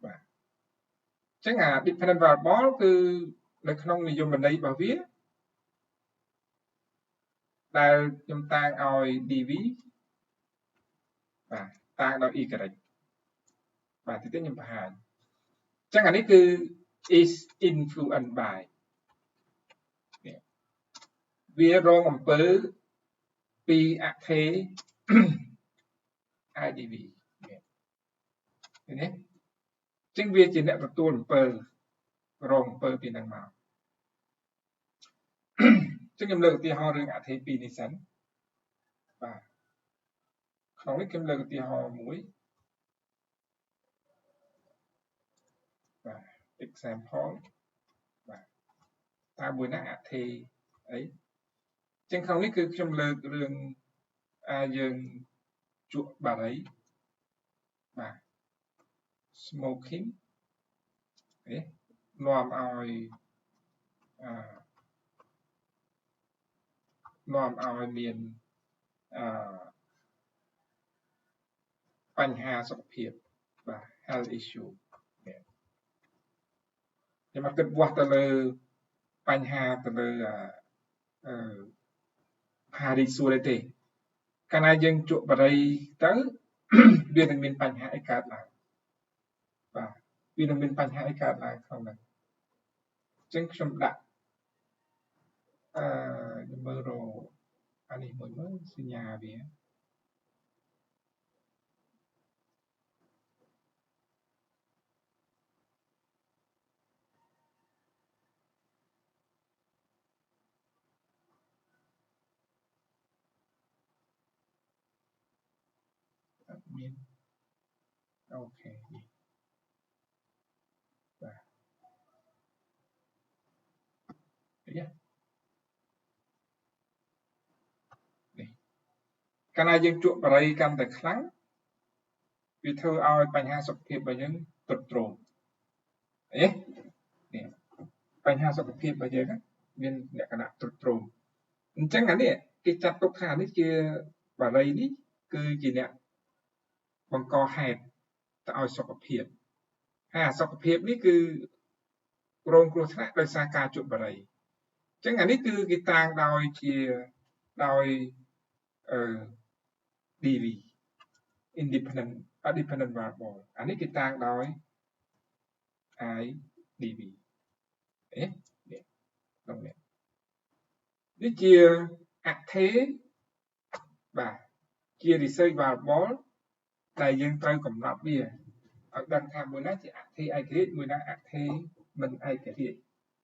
បាទចឹងអា dependent variable គឺនៅក្នុងនិយមន័យរបស់វាដែលខ្ញុំតាំងឲ្យ dv បាទតាំងដោយ y បាទទីទៀតខ្ញុំបង្ហាញចឹងអានេះគឺ is influenced by វារងអំពើពីអធិ idv ឃើញទេចឹងវាជាអ្នកទទួលអំពើរងអំពើពីនឹងមកចឹងខ្ញុំលើកឧទាហរណ៍រឿងអធិពីរនេះសិនបាទក្នុងនេះខ្ញុំលើកឧទាហរណ៍មួយបាទ example បាទតើមួយណាអធិអីចឹងក្នុងនេះគឺខ្ញុំលើករឿងយើងជក់បារីបាទ smoking នាំឲ្យមានបញ្ហាសុខភាពបាទ health issue ខ្ញុំអត់គិតវាស់ទៅលើបញ្ហាទៅលើហារីសួរទេកាលណាយើងជក់បារីទៅវានឹងមានបញ្ហាអីកើតឡើងបាទវានឹងមានបញ្ហាអីកើតឡើងក្នុងហ្នឹងអញ្ចឹងខ្ញុំដាក់ខ្ញុំមើលរកអានេះមួយមើលសញ្ញាវាមានអូខេនេះបាទនេះកាលណាយើងជក់បារីកាន់តែខ្លាំងវាធ្វើឲ្យបញ្ហាសុខភាពរបស់យើងទ្រុឌទ្រោមនេះបញ្ហាសុខភាពរបស់យើងមានលក្ខណៈទ្រុឌទ្រោមអញ្ចឹងអានេះគេចាត់ទុកថានេះជាបារីនេះគឺជាអ្នកបង្កហេតុទៅឲ្យសុខភាពហើយអាសុខភាពនេះគឺរងគ្រោះថ្នាក់ដោយសារការជក់បារីអញ្ចឹងអានេះគឺគេតាំងដោយ DV independent variable អានេះគេតាំងដោយ IDV នេះជាអធិបាទជា research variable ដែលយើងត្រូវកំណត់វាឲ្យដឹងថាមួយណាជាអធិឯករាជ្យមួយណាអធិមិនឯករាជ្យឃើញទេ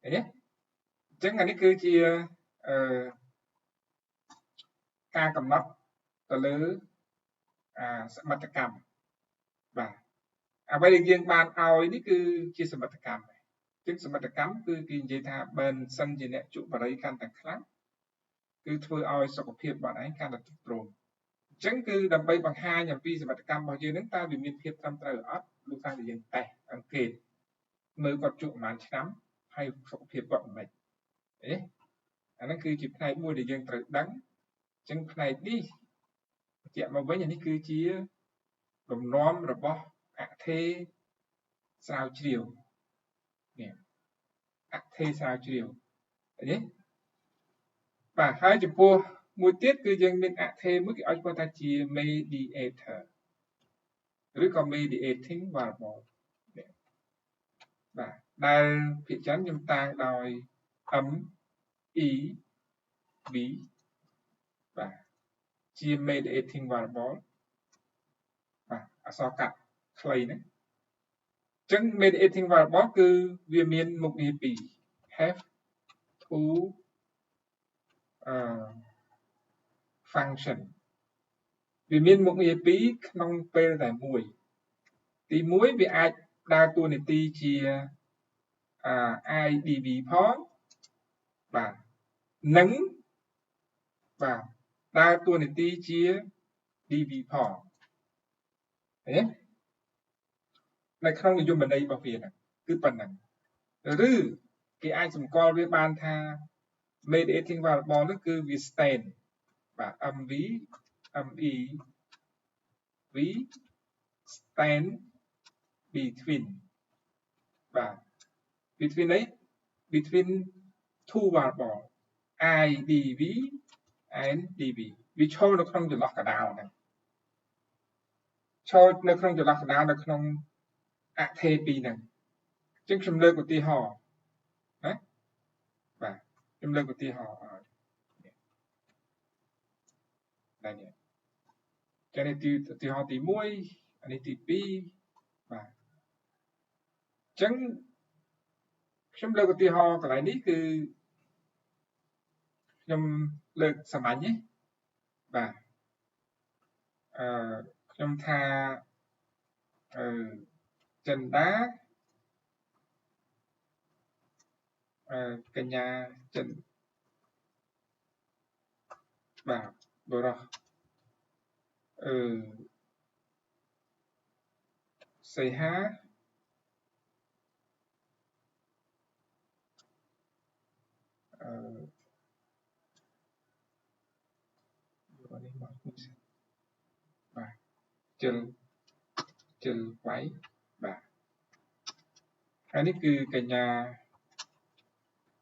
អញ្ចឹងអានេះគឺជាការកំណត់ទៅលើសមត្ថកម្មបាទអ្វីដែលយើងបានឲ្យនេះគឺជាសមត្ថកម្មអញ្ចឹងសមត្ថកម្មគឺគេនិយាយថាបើមិនសិនជាអ្នកជក់បារីកាន់តែខ្លាំងគឺធ្វើឲ្យសុខភាពរបស់ឯងកាន់តែទ្រុឌទ្រោមអញ្ចឹងគឺដើម្បីបង្ហាញអំពីសមត្ថកម្មរបស់យើងហ្នឹងតើវាមានភាពត្រឹមត្រូវអត់លុះតាំងតែយើងតេស្តអង្កេតមើលគាត់ជក់ប្រហែលឆ្នាំហើយសុខភាពគាត់មិនម៉េចអាហ្នឹងគឺជាផ្នែកមួយដែលយើងត្រូវដឹងអញ្ចឹងផ្នែកនេះបញ្ជាក់មកវិញអានេះគឺជាលំនាំរបស់អធិស្រាវជ្រាវនេះអធិស្រាវជ្រាវនេះបាទហើយចំពោះមួយទៀតគឺយើងមានអធិមួយគេឲ្យឈ្មោះថាជា mediator ឬក៏ mediating variable បាទដែលភាគច្រើនខ្ញុំតាំងដោយ MEV បាទជា mediating variable បាទអក្សរកាត់ខ្លីហ្នឹង ចឹង mediating variable គឺវាមានមុខងារពីរ have to function វាមានមុខងារពីរក្នុងពេលតែមួយទី1វាអាចដើរតួនាទីជា IDV ផងបាទនិងបាទដើរតួនាទីជា DV ផងឃើញនៅក្នុងនិយមន័យរបស់វាហ្នឹងគឺប៉ុណ្ណឹងឬគេអាចសម្គាល់វាបានថា mediating variable នោះគឺវា stand បាទ MV ME V stand between បាទ between អី between two variable IDV and DV វាឈរនៅក្នុងចន្លោះកណ្ដាលហ្នឹងឈរនៅក្នុងចន្លោះកណ្ដាលនៅក្នុងអថេពីរហ្នឹងអញ្ចឹងខ្ញុំលើកឧទាហរណ៍ណាបាទខ្ញុំលើកឧទាហរណ៍ឲ្យđây nè cái nàyទីហោទី1អានេះទី2បាទអញ្ចឹងខ្ញុំលើកឧទាហរណ៍កន្លែងនេះគឺខ្ញុំលើកសាមញ្ញទេបាទខ្ញុំថាចិន្តាកញ្ញាចិនបាទបរោះសីហានេះមកបាទជិលໄວបាទហើយនេះគឺកញ្ញា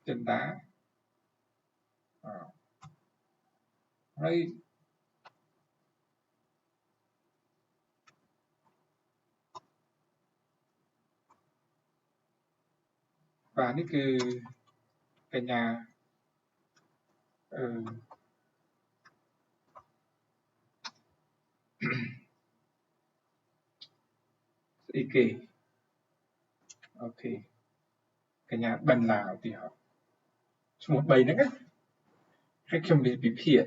ចិន្តាហើយបាទនេះគឺកញ្ញាស្អីគេអូខេកញ្ញាបិនឡាឧទាហរណ៍ឈ្មោះ3ហ្នឹងណាហើយខ្ញុំនិយាយពីភាគ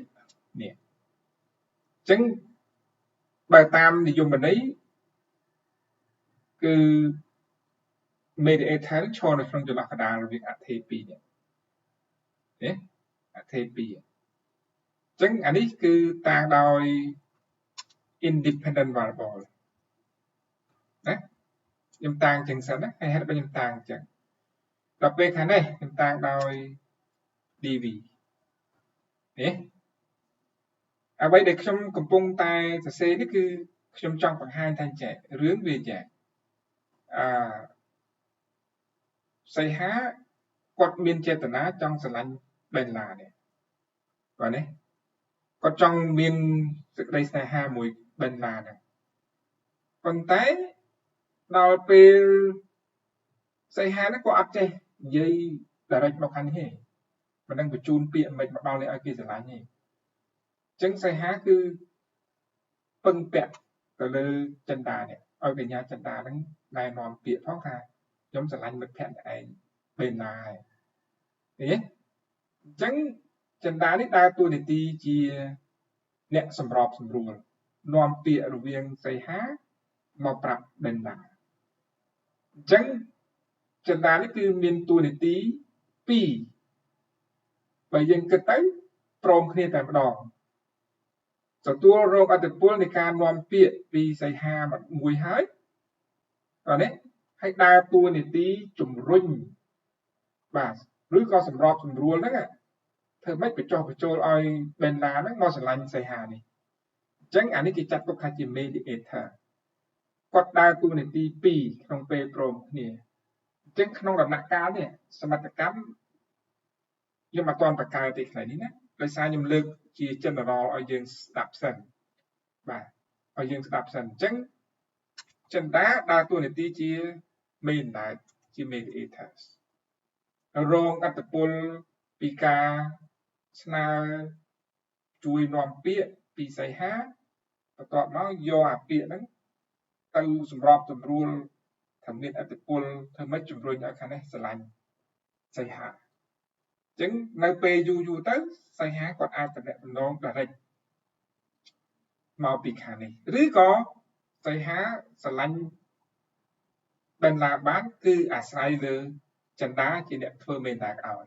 នេះអញ្ចឹងបើតាមនិយមន័យគឺ mediator ឈរនៅក្នុងចន្លោះកណ្ដាលរវាងអថេពីរនេះណាអថេពីរអញ្ចឹងអានេះគឺតាំងដោយ independent variable ណាខ្ញុំតាំងចឹងសិនណាហើយហេតុបើខ្ញុំតាំងចឹងដល់ពេលខាងនេះខ្ញុំតាំងដោយ DV នេះអ្វីដែលខ្ញុំកំពុងតែសរសេរនេះគឺខ្ញុំចង់បង្ហាញថាចេះរឿងវាយ៉ាងសីហាគាត់មានចេតនាចង់ស្រឡាញ់បេនឡានេះបាទនេះគាត់ចង់មានសេចក្តីស្នេហាមួយបេនឡាហ្នឹងប៉ុន្តែដល់ពេលសីហាហ្នឹងក៏អត់ចេះនិយាយ direct មកខាងនេះទេមិនដឹងបញ្ជូនពាក្យមិនមកដល់នេះឲ្យគេស្រឡាញ់ទេអញ្ចឹងសីហាគឺពឹងពាក់ទៅលើចិន្តានេះឲ្យកញ្ញាចិន្តាហ្នឹងណែនាំពាក្យផងថាខ្ញុំស្រឡាញ់មិត្តភក្តិឯងបេនឡាហើយឃើញទេអញ្ចឹងចិន្តានេះដើរតួនាទីជាអ្នកសម្របសម្រួលនាំពាក្យរវាងសីហាមកប្រាប់បេនឡាអញ្ចឹងចិន្តានេះគឺមានតួនាទី2បើយើងគិតទៅព្រមគ្នាតែម្ដងទទួលរងអត្ថប្រយោជន៍នៃការនាំពាក្យពីសីហាមួយហើយតោះនេះហើយដើរតួនាទីជំរុញបាទឬក៏សម្របសម្រួលហ្នឹងធ្វើម៉េចបញ្ចុះបញ្ចូលឲ្យបេនឡាហ្នឹងមកស្រឡាញ់សីហានេះអញ្ចឹងអានេះគេចាត់ទុកថាជា mediator គាត់ដើរតួនាទី2ក្នុងពេលព្រមគ្នាអញ្ចឹងក្នុងដំណាក់កាលនេះសមត្ថកម្មខ្ញុំអត់ទាន់បកកើតទេខ្លះនេះណាដោយសារខ្ញុំលើកជា general ឲ្យយើងស្ដាប់សិនបាទឲ្យយើងស្ដាប់សិនអញ្ចឹងចិន្តាដើរតួនាទីជា main ដែរជា mediators រងអត្តពលពីការស្នើជួយនាំពាក្យពីសីហាបន្ទាប់មកយកអាពាក្យហ្នឹងទៅសម្របសម្រួលថ កម្រិតអតិពលធ្វើម៉េចជំរុញឲ្យខាងនេះស្រឡាញ់សីហាអញ្ចឹងនៅពេលយូរទៅសីហាគាត់អាចតំណែង direct មកពីខាងនេះឬក៏សីហាស្រឡាញ់បណ្ដាបានគឺអាស្រ័យលើចិន្តាជាអ្នកធ្វើមេតាឲ្យ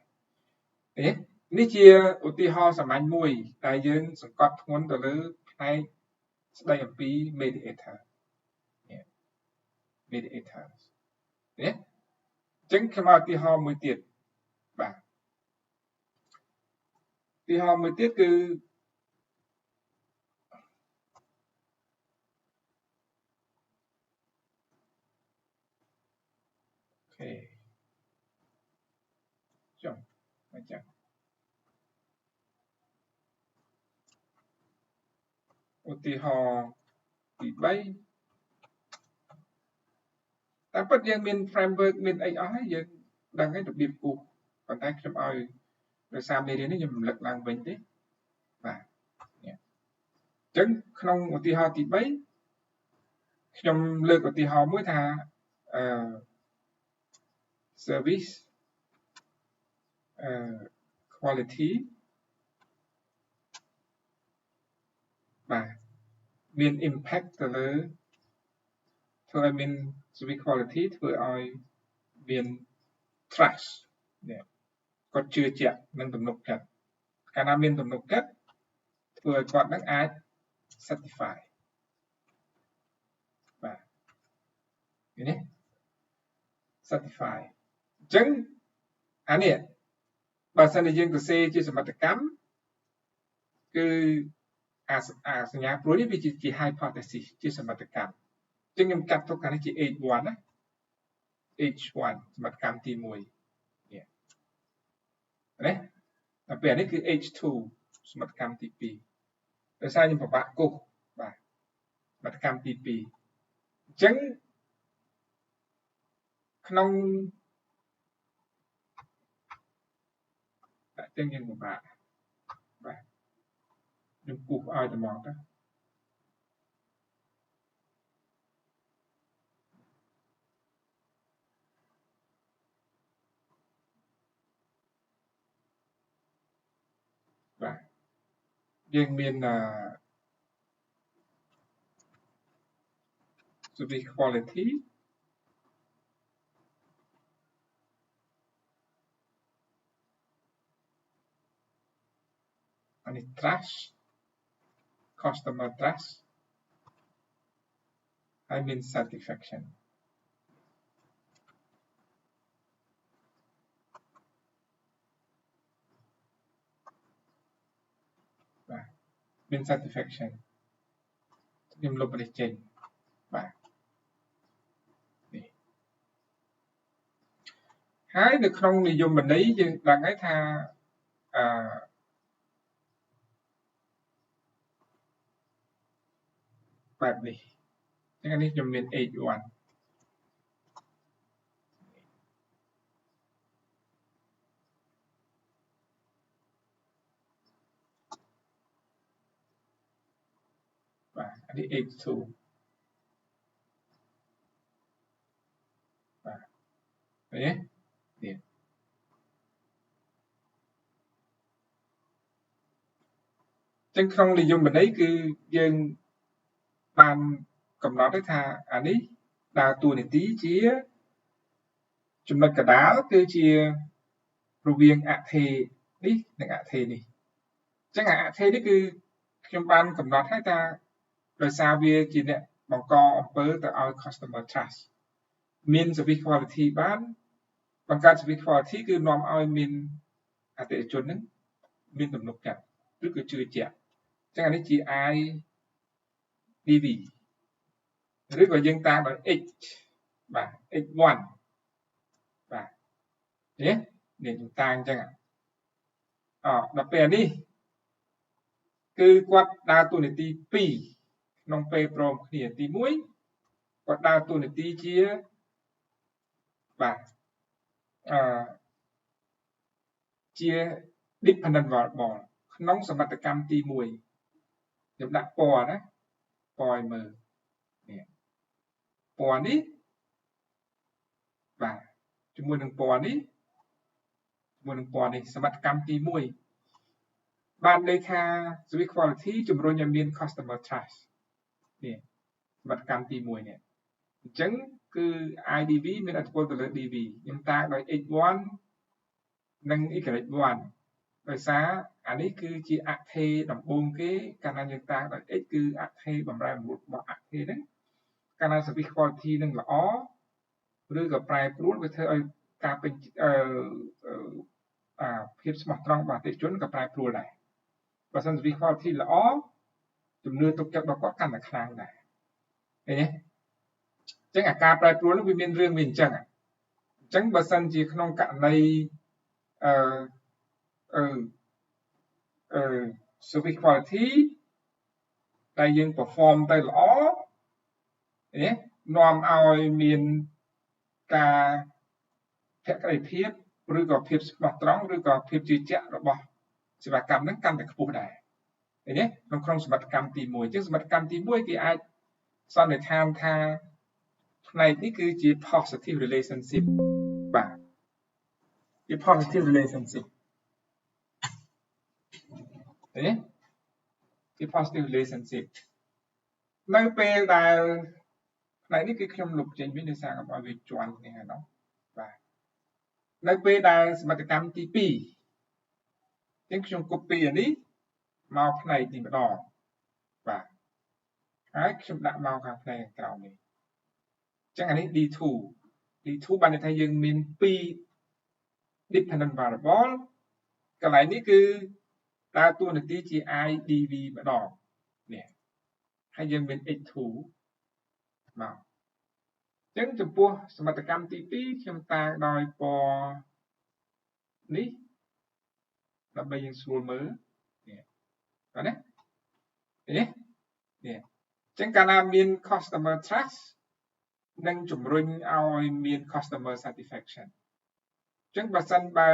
នេះជាឧទាហរណ៍សាមញ្ញមួយដែលយើងសង្កត់ធ្ងន់ទៅលើផ្នែកស្ដីអំពី mediator នេះអញ្ចឹងខ្ញុំឲ្យឧទាហរណ៍មួយទៀតបាទឧទាហរណ៍មួយទៀតគឺចុះមកចាឧទាហរណ៍ទី3តែពិតយើងមាន framework មានអីអស់ហើយយើងដឹងហើយរបៀបគូសប៉ុន្តែខ្ញុំឲ្យដោយសារមេរៀននេះខ្ញុំរំលឹកឡើងវិញទេបាទអញ្ចឹងក្នុងឧទាហរណ៍ទី3ខ្ញុំលើកឧទាហរណ៍មួយថាservice quality បាទមាន impact ទៅលើធ្វើឲ្យមាន service quality ធ្វើឲ្យមាន trust នេះគាត់ជឿជាក់និងទំនុកចិត្តកាលណាមានទំនុកចិត្តធ្វើឲ្យគាត់នឹងអាច certify បាទនេះ certify អញ្ចឹងអានេះបើសិនជាយើងទៅសេជាសមត្ថកម្មគឺអាសញ្ញាព្រួយនេះវាជា hypothesis ជាសមត្ថកម្មអញ្ចឹងខ្ញុំកាត់ទុកខាងនេះជា H1 ណា H1 សមត្ថកម្មទី1នេះណាតែពេលនេះគឺ H2 សមត្ថកម្មទី2ដោយសារខ្ញុំពិបាកគូសបាទសមត្ថកម្មទី2អញ្ចឹងក្នុងតែយើងពិបាកបាទខ្ញុំគូសឲ្យតែមកទៅបាទយើងមាន service quality អានេះ trust customer trust ហើយមាន satisfaction បាទមាន satisfaction ខ្ញុំលុបនេះចេញបាទនេះហើយនៅក្នុងនិយមន័យយើងដឹងហើយថាបែបនេះអញ្ចឹងនេះខ្ញុំមាន H1 បាទអានេះ H2 បាទនេះនេះអញ្ចឹងក្នុងនិយមន័យគឺយើងបានកំណត់ថាអានេះដើរតួនាទីជាចំណុចកណ្ដាលគឺជារវាងអថេនេះនិងអថេនេះអញ្ចឹងអថេនេះគឺខ្ញុំបានកំណត់ហើយថាដោយសារវាជាអ្នកបង្កអំពើទៅឲ្យ customer trust មាន service quality បានបង្កើត service quality គឺនាំឲ្យមានអតិថិជននឹងមានទំនុកចិត្តឬក៏ជឿជាក់អញ្ចឹងអានេះជា IDV ឬក៏យើងតាមដោយ H បាទ H1 បាទនេះខ្ញុំតាំងអញ្ចឹងដល់ពេលនេះគឺគាត់ដើរតួនាទី2ក្នុងពេលព្រមគ្នាទី1គាត់ដើរតួនាទីជាបាទជា dependent variable ក្នុងសមត្ថកម្មទី1ខ្ញុំដាក់ពណ៌ណាពណ៌ឲ្យមើលនេះពណ៌នេះ បាទជាមួយនឹងពណ៌នេះសមត្ថកម្មទី1បានន័យថា service quality ជំរុញឲ្យមាន customer trust នេះសមត្ថកម្មទី1នេះអញ្ចឹងគឺ IDV មានឥទ្ធិពលទៅលើ DV ខ្ញុំតាំងដោយ X1 និង Y1 ដោយសារអានេះគឺជាអថេដំបូងគេកាលណាយើងតាំងដោយ X គឺអថេបំរែបំរួលរបស់អថេហ្នឹងកាលណា service quality នឹងល្អឬក៏ប្រែប្រួលវាធ្វើឲ្យការពេញភាពស្មោះត្រង់របស់អតិថិជនក៏ប្រែប្រួលដែរបើសិន service quality ល្អជំនឿទុកចិត្តរបស់គាត់កាន់តែខ្លាំងដែរឃើញទេអញ្ចឹងអាការប្រែប្រួលនោះវាមានរឿងវាអញ្ចឹងអញ្ចឹងបើសិនជាក្នុងករណីservice quality ដែលយើង perform ទៅល្អនេះនាំឲ្យមានការភក្តីភាពឬក៏ភាពស្មោះត្រង់ឬក៏ភាពជឿជាក់របស់សេវាកម្មហ្នឹងកាន់តែខ្ពស់ដែរឃើញទេក្នុងសមត្ថកម្មទី1អញ្ចឹងសមត្ថកម្មទី1គេអាចសន្និដ្ឋានថាផ្នែកនេះគឺជា positive relationship បាទជា positive relationship ឃើញទេជា positive relationship នៅពេលដែលផ្នែកនេះគឺខ្ញុំលុបចេញវិញដោយសារកុំឲ្យវាជាន់គ្នាហើយនោះបាទនៅពេលដែលសមត្ថកម្មទី2អញ្ចឹងខ្ញុំ copy អានេះមកផ្នែកនេះម្ដងបាទហើយខ្ញុំដាក់មកខាងផ្នែកខាងក្រោមនេះអញ្ចឹងអានេះ D2 បានន័យថាយើងមាន2 dependent variable កន្លែងនេះគឺដើរតួនាទីជា IDV ម្ដងនេះហើយយើងមាន X2 មកអញ្ចឹងចំពោះសមត្ថកម្មទី2ខ្ញុំតាំងដោយពណ៌នេះដើម្បីយើងស្រួលមើលនេះបាទណានេះអញ្ចឹងកាលណាមាន customer trust នឹងជំរុញឲ្យមាន customer satisfaction អញ្ចឹងបើសិនបើ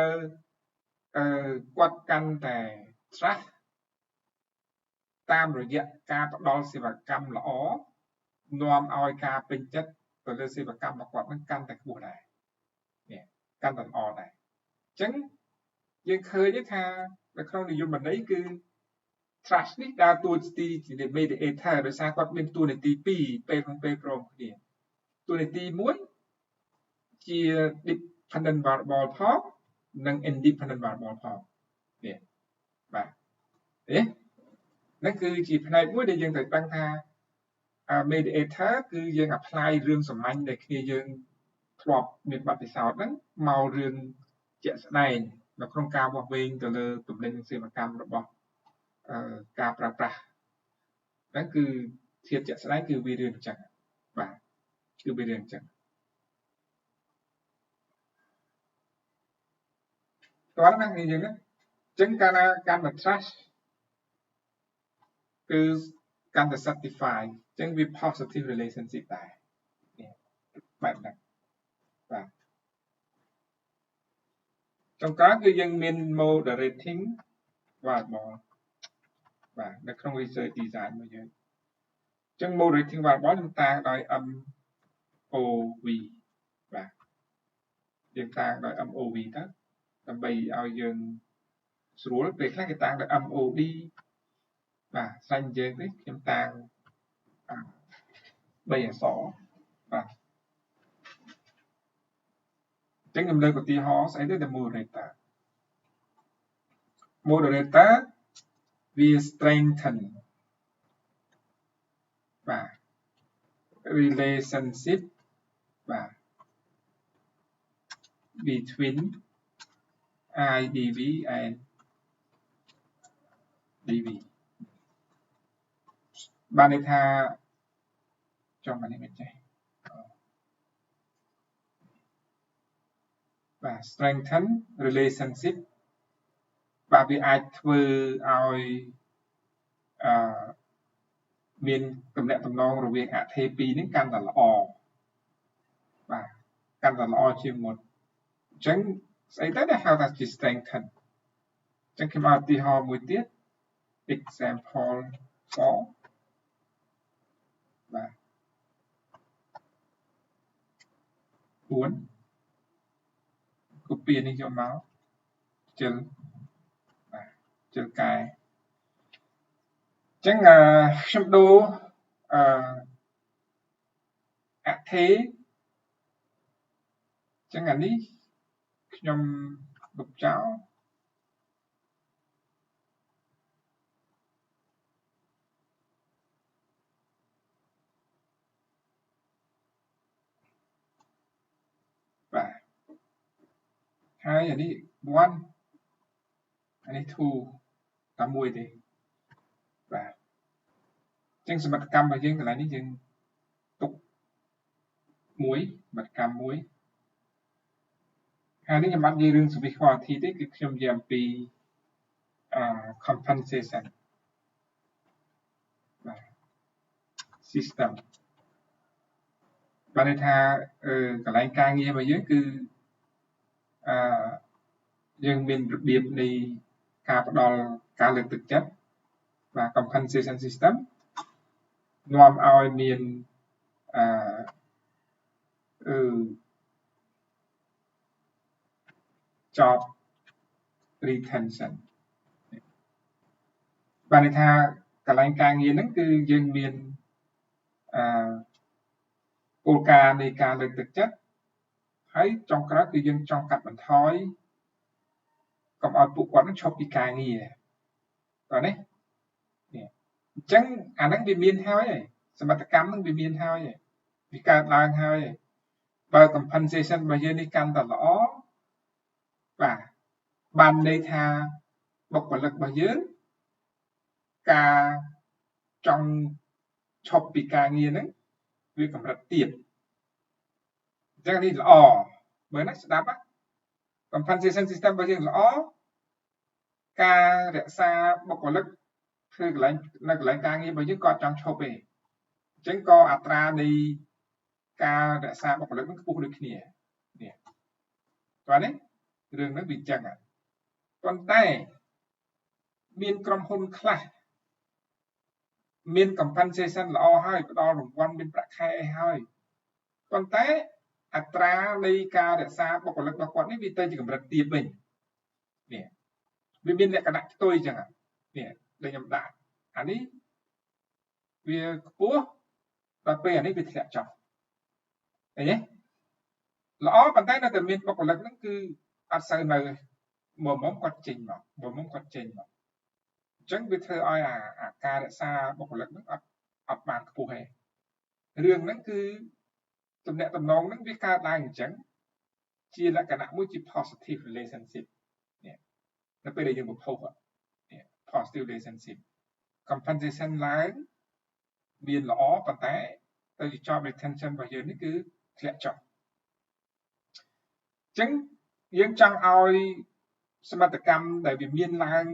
គាត់កាន់តែ trust តាមរយៈការផ្ដល់សេវាកម្មល្អនាំឲ្យការពេញចិត្តទៅលើសេវាកម្មរបស់គាត់នឹងកាន់តែខ្ពស់ដែរនេះកាន់តែល្អដែរអញ្ចឹងយើងឃើញថានៅក្នុងនិយមន័យគឺ trust នេះដើរតួនាទីជា mediator ដោយសារគាត់មានតួនាទី2ពេលព្រមគ្នាតួនាទី1ជា dependent variable ផងនិង independent variable ផងនេះបាទនេះហ្នឹងគឺជាផ្នែកមួយដែលយើងត្រូវដឹងថា mediator គឺយើង apply រឿងសាមញ្ញដែលគ្នាយើងធ្លាប់មានបទពិសោធន៍ហ្នឹងមករឿងជាក់ស្ដែងនៅក្នុងការវាស់វែងទៅលើទំនិញសេវាកម្មរបស់ការប្រើប្រាស់ហ្នឹងគឺធៀបជាក់ស្ដែងគឺវារឿងអញ្ចឹងបាទគឺវារឿងអញ្ចឹងតោះណាគ្នាយើងអញ្ចឹងកាលណាកាន់តែ trust គឺកាន់តែ satisfy អញ្ចឹងវា positive relationship ដែរនេះបែបហ្នឹងបាទចុងក្រោយគឺយើងមាន moderating variable បាទនៅក្នុង research design របស់យើងអញ្ចឹង moderating variable ខ្ញុំតាំងដោយ MOV បាទយើងតាំងដោយ MOV ទៅដើម្បីឲ្យយើងស្រួលពេលខ្លះគេតាំងដោយ MOD បាទស្រាញ់យើងនេះខ្ញុំតាំង3អក្សរបាទអញ្ចឹងខ្ញុំលើកឧទាហរណ៍ស្អីទៅតែ moderator វា strengthen បាទ relationship បាទ between IDV and DV បានន័យថាចង់បាននេះមិនចេះបាទ strengthen relationship បាទវាអាចធ្វើឲ្យមានទំនាក់ទំនងរវាងអធិពីរនេះកាន់តែល្អបាទកាន់តែល្អជាងមុនអញ្ចឹងស្អីទៅដែលហៅថាជា strengthen អញ្ចឹងខ្ញុំឲ្យឧទាហរណ៍មួយទៀត example 4បាទ4 copy នេះយកមកជិលបាទជិលកែអញ្ចឹងខ្ញុំដូរអថេអញ្ចឹងអានេះខ្ញុំលុបចោលបាទហើយអានេះ1អានេះ2តែមួយទេបាទអញ្ចឹងសមិទ្ធកម្មរបស់យើងកន្លែងនេះយើងទុកមួយសមិទ្ធកម្មមួយហើយនេះខ្ញុំអត់និយាយរឿង service quality ទេគឺខ្ញុំនិយាយអំពី compensation បាទ system បានន័យថាកន្លែងការងាររបស់យើងគឺយើងមានរបៀបនៃការផ្ដល់ការលើកទឹកចិត្តបាទ compensation system នាំឲ្យមាន job retention បានន័យថាកន្លែងការងារហ្នឹងគឺយើងមានគោលការណ៍នៃការលើកទឹកចិត្តហើយចុងក្រោយគឺយើងចង់កាត់បន្ថយកុំឲ្យពួកគាត់នឹងឈប់ពីការងារបាទនេះអញ្ចឹងអាហ្នឹងវាមានហើយសមត្ថកម្មហ្នឹងវាមានហើយវាកើតឡើងហើយបើ compensation របស់យើងនេះកាន់តែល្អបាទបានន័យថាបុគ្គលិករបស់យើងការចង់ឈប់ពីការងារហ្នឹងវាកម្រិតទៀតអញ្ចឹងនេះល្អមើលណាស្ដាប់ណា compensation system របស់យើងល្អការរក្សាបុគ្គលិកធ្វើកន្លែងនៅកន្លែងការងាររបស់យើងគាត់ចង់ឈប់ទេអញ្ចឹងក៏អត្រានៃការរក្សាបុគ្គលិកនឹងខ្ពស់ដូចគ្នានេះបាទនេះរឿងហ្នឹងវាអញ្ចឹងប៉ុន្តែមានក្រុមហ៊ុនខ្លះមាន compensation ល្អហើយផ្ដល់រង្វាន់មានប្រាក់ខែអីហើយប៉ុន្តែអត្រានៃការរក្សាបុគ្គលិករបស់គាត់នេះវាទៅជាកម្រិតទាបវិញនេះវាមានលក្ខណៈផ្ទុយអញ្ចឹងនេះដែលខ្ញុំដាក់អានេះវាខ្ពស់ដល់ពេលអានេះវាធ្លាក់ចុះឃើញទេល្អប៉ុន្តែនៅតែមានបុគ្គលិកហ្នឹងគឺអត់សូវនៅមុំគាត់ចេញមកមុំគាត់ចេញមកអញ្ចឹងវាធ្វើឲ្យអាការរក្សាបុគ្គលិកហ្នឹងអត់បានខ្ពស់ទេរឿងហ្នឹងគឺទំនាក់ទំនងហ្នឹងវាកើតឡើងអញ្ចឹងជាលក្ខណៈមួយជា positive relationship នេះនៅពេលដែលយើងបំផុសនេះ positive relationship compensation ឡើងមានល្អប៉ុន្តែទៅជា job retention របស់យើងនេះគឺធ្លាក់ចុះអញ្ចឹងយើងចង់ឲ្យសមត្ថកម្មដែលវាមានឡើង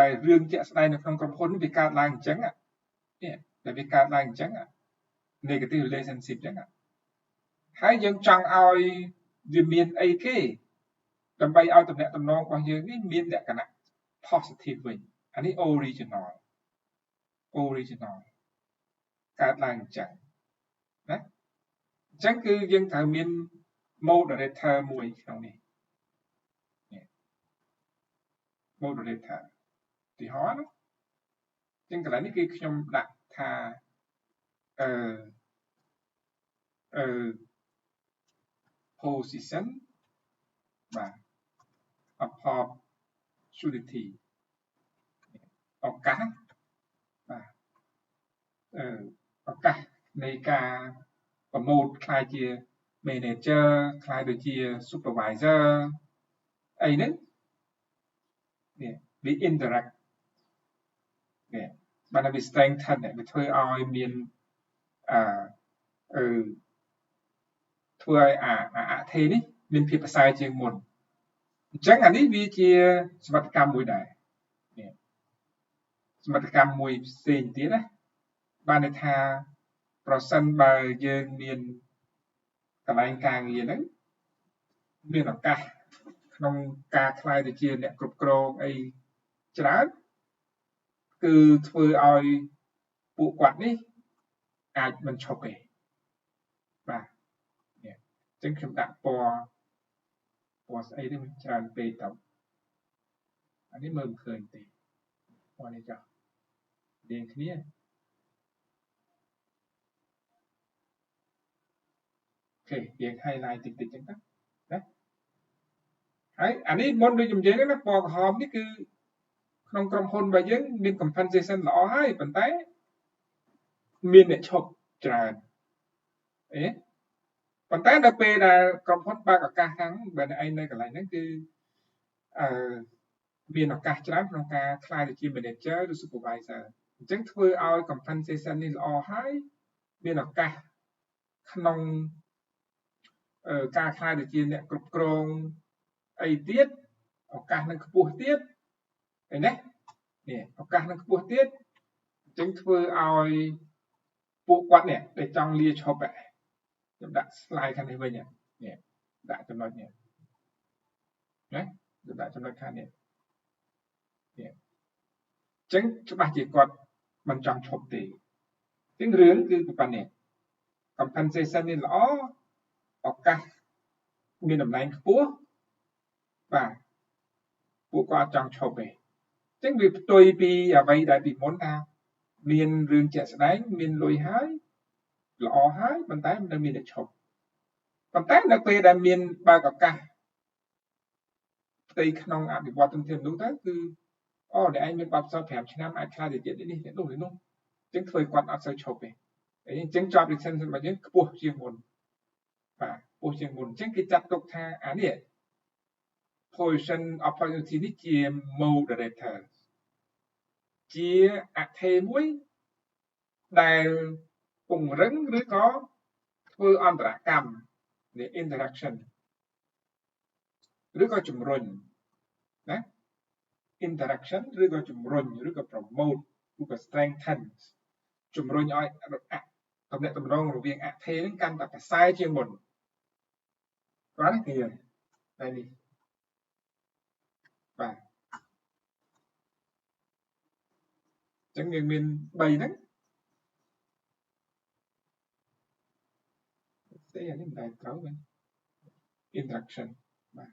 ដែលរឿងជាក់ស្ដែងនៅក្នុងក្រុមហ៊ុនវាកើតឡើងអញ្ចឹងនេះដែលវាកើតឡើងអញ្ចឹង negative relationship អញ្ចឹងហើយយើងចង់ឲ្យវាមានអីគេដើម្បីឲ្យទំនាក់ទំនងរបស់យើងនេះមានលក្ខណៈ positive វិញអានេះ original កើតឡើងអញ្ចឹងណាអញ្ចឹងគឺយើងត្រូវមាន moderator មួយក្នុងនេះ moderator ទីហោណាអញ្ចឹងកន្លែងនេះគឺខ្ញុំដាក់ថាposition បាទ opportunity ឱកាសបាទឱកាសនៃការ promote ខ្លាយជា manager ខ្លាយដូចជា supervisor អីហ្នឹងនេះវា interact នេះបានវា strengthen វាធ្វើឲ្យមានធ្វើឲ្យអថេនេះមានភាពប្រសើរជាងមុនអញ្ចឹងអានេះវាជាសមិទ្ធកម្មមួយដែរនេះសមិទ្ធកម្មមួយផ្សេងទៀតណាបានន័យថាប្រសិនបើយើងមានកន្លែងការងារហ្នឹងមានឱកាសក្នុងការខ្លាយទៅជាអ្នកគ្រប់គ្រងអីច្រើនគឺធ្វើឲ្យពួកគាត់នេះអាចមិនឈប់ទេបាទអញ្ចឹងខ្ញុំដាក់ពណ៌ ពណ៌ស្អីនេះมันច្រើនពេកទៅអានេះមើលមិនឃើញទេពណ៌នេះចុះលាងគ្នាអូខេយើង highlight តិចៗចឹងទៅណាហើយអានេះមុនដូចខ្ញុំនិយាយណាពណ៌ក្រហមនេះគឺក្នុងក្រុមហ៊ុនរបស់យើងមាន compensation ល្អហើយប៉ុន្តែមានអ្នកឈប់ច្រើនអេប៉ុន្តែដល់ពេលដែលក្រុមហ៊ុនបើកឱកាសខាងបើឯងនៅកន្លែងហ្នឹងគឺមានឱកាសច្រើនក្នុងការក្លាយទៅជា manager ឬ supervisor អញ្ចឹងធ្វើឲ្យ compensation នេះល្អហើយមានឱកាសក្នុងការក្លាយទៅជាអ្នកគ្រប់គ្រងអីទៀតឱកាសនឹងខ្ពស់ទៀតឃើញទេនេះឱកាសនឹងខ្ពស់ទៀតអញ្ចឹងធ្វើឲ្យពួកគាត់នេះដែលចង់លាឈប់ខ្ញុំដាក់ slide ខាងនេះវិញនេះដាក់ចំណុចនេះណាខ្ញុំដាក់ចំណុចខាងនេះនេះអញ្ចឹងច្បាស់ជាគាត់មិនចង់ឈប់ទេអញ្ចឹងរឿងគឺប៉ុណ្ណេះ compensation នេះល្អឱកាសមានតំណែងខ្ពស់បាទពួកគាត់ចង់ឈប់ទេអញ្ចឹងវាផ្ទុយពីអ្វីដែលពីមុនថាមានរឿងជាក់ស្ដែងមានលុយហើយល្អហើយប៉ុន្តែមិននៅមានអ្នកឈប់ប៉ុន្តែនៅពេលដែលមានបើកឱកាសផ្ទៃក្នុងអភិវឌ្ឍន៍ធនធានមនុស្សទៅគឺអូអ្នកឯងមានបទពិសោធន៍5ឆ្នាំអាចខ្លាចទៅទៀតនេះនោះអញ្ចឹងធ្វើគាត់អត់សូវឈប់ទេអញ្ចឹង job retention របស់យើងខ្ពស់ជាងមុនបាទខ្ពស់ជាងមុនអញ្ចឹងគេចាត់ទុកថាអានេះ position opportunity នេះជា moderator ជាអថេមួយដែលពង្រឹងឬក៏ធ្វើអន្តរកម្មនៃ interaction ឬក៏ជំរុញណា interaction ឬក៏ជំរុញឬក៏ promote ឬក៏ strengthen ជំរុញឲ្យទំនាក់ទំនងរវាងអថេនឹងកាន់តែប្រសើរជាងមុនបាទនេះគឺតែនេះបាទអញ្ចឹងយើងមាន3ហ្នឹងស្អីអានេះមិនដែលត្រូវវិញ interaction បាទ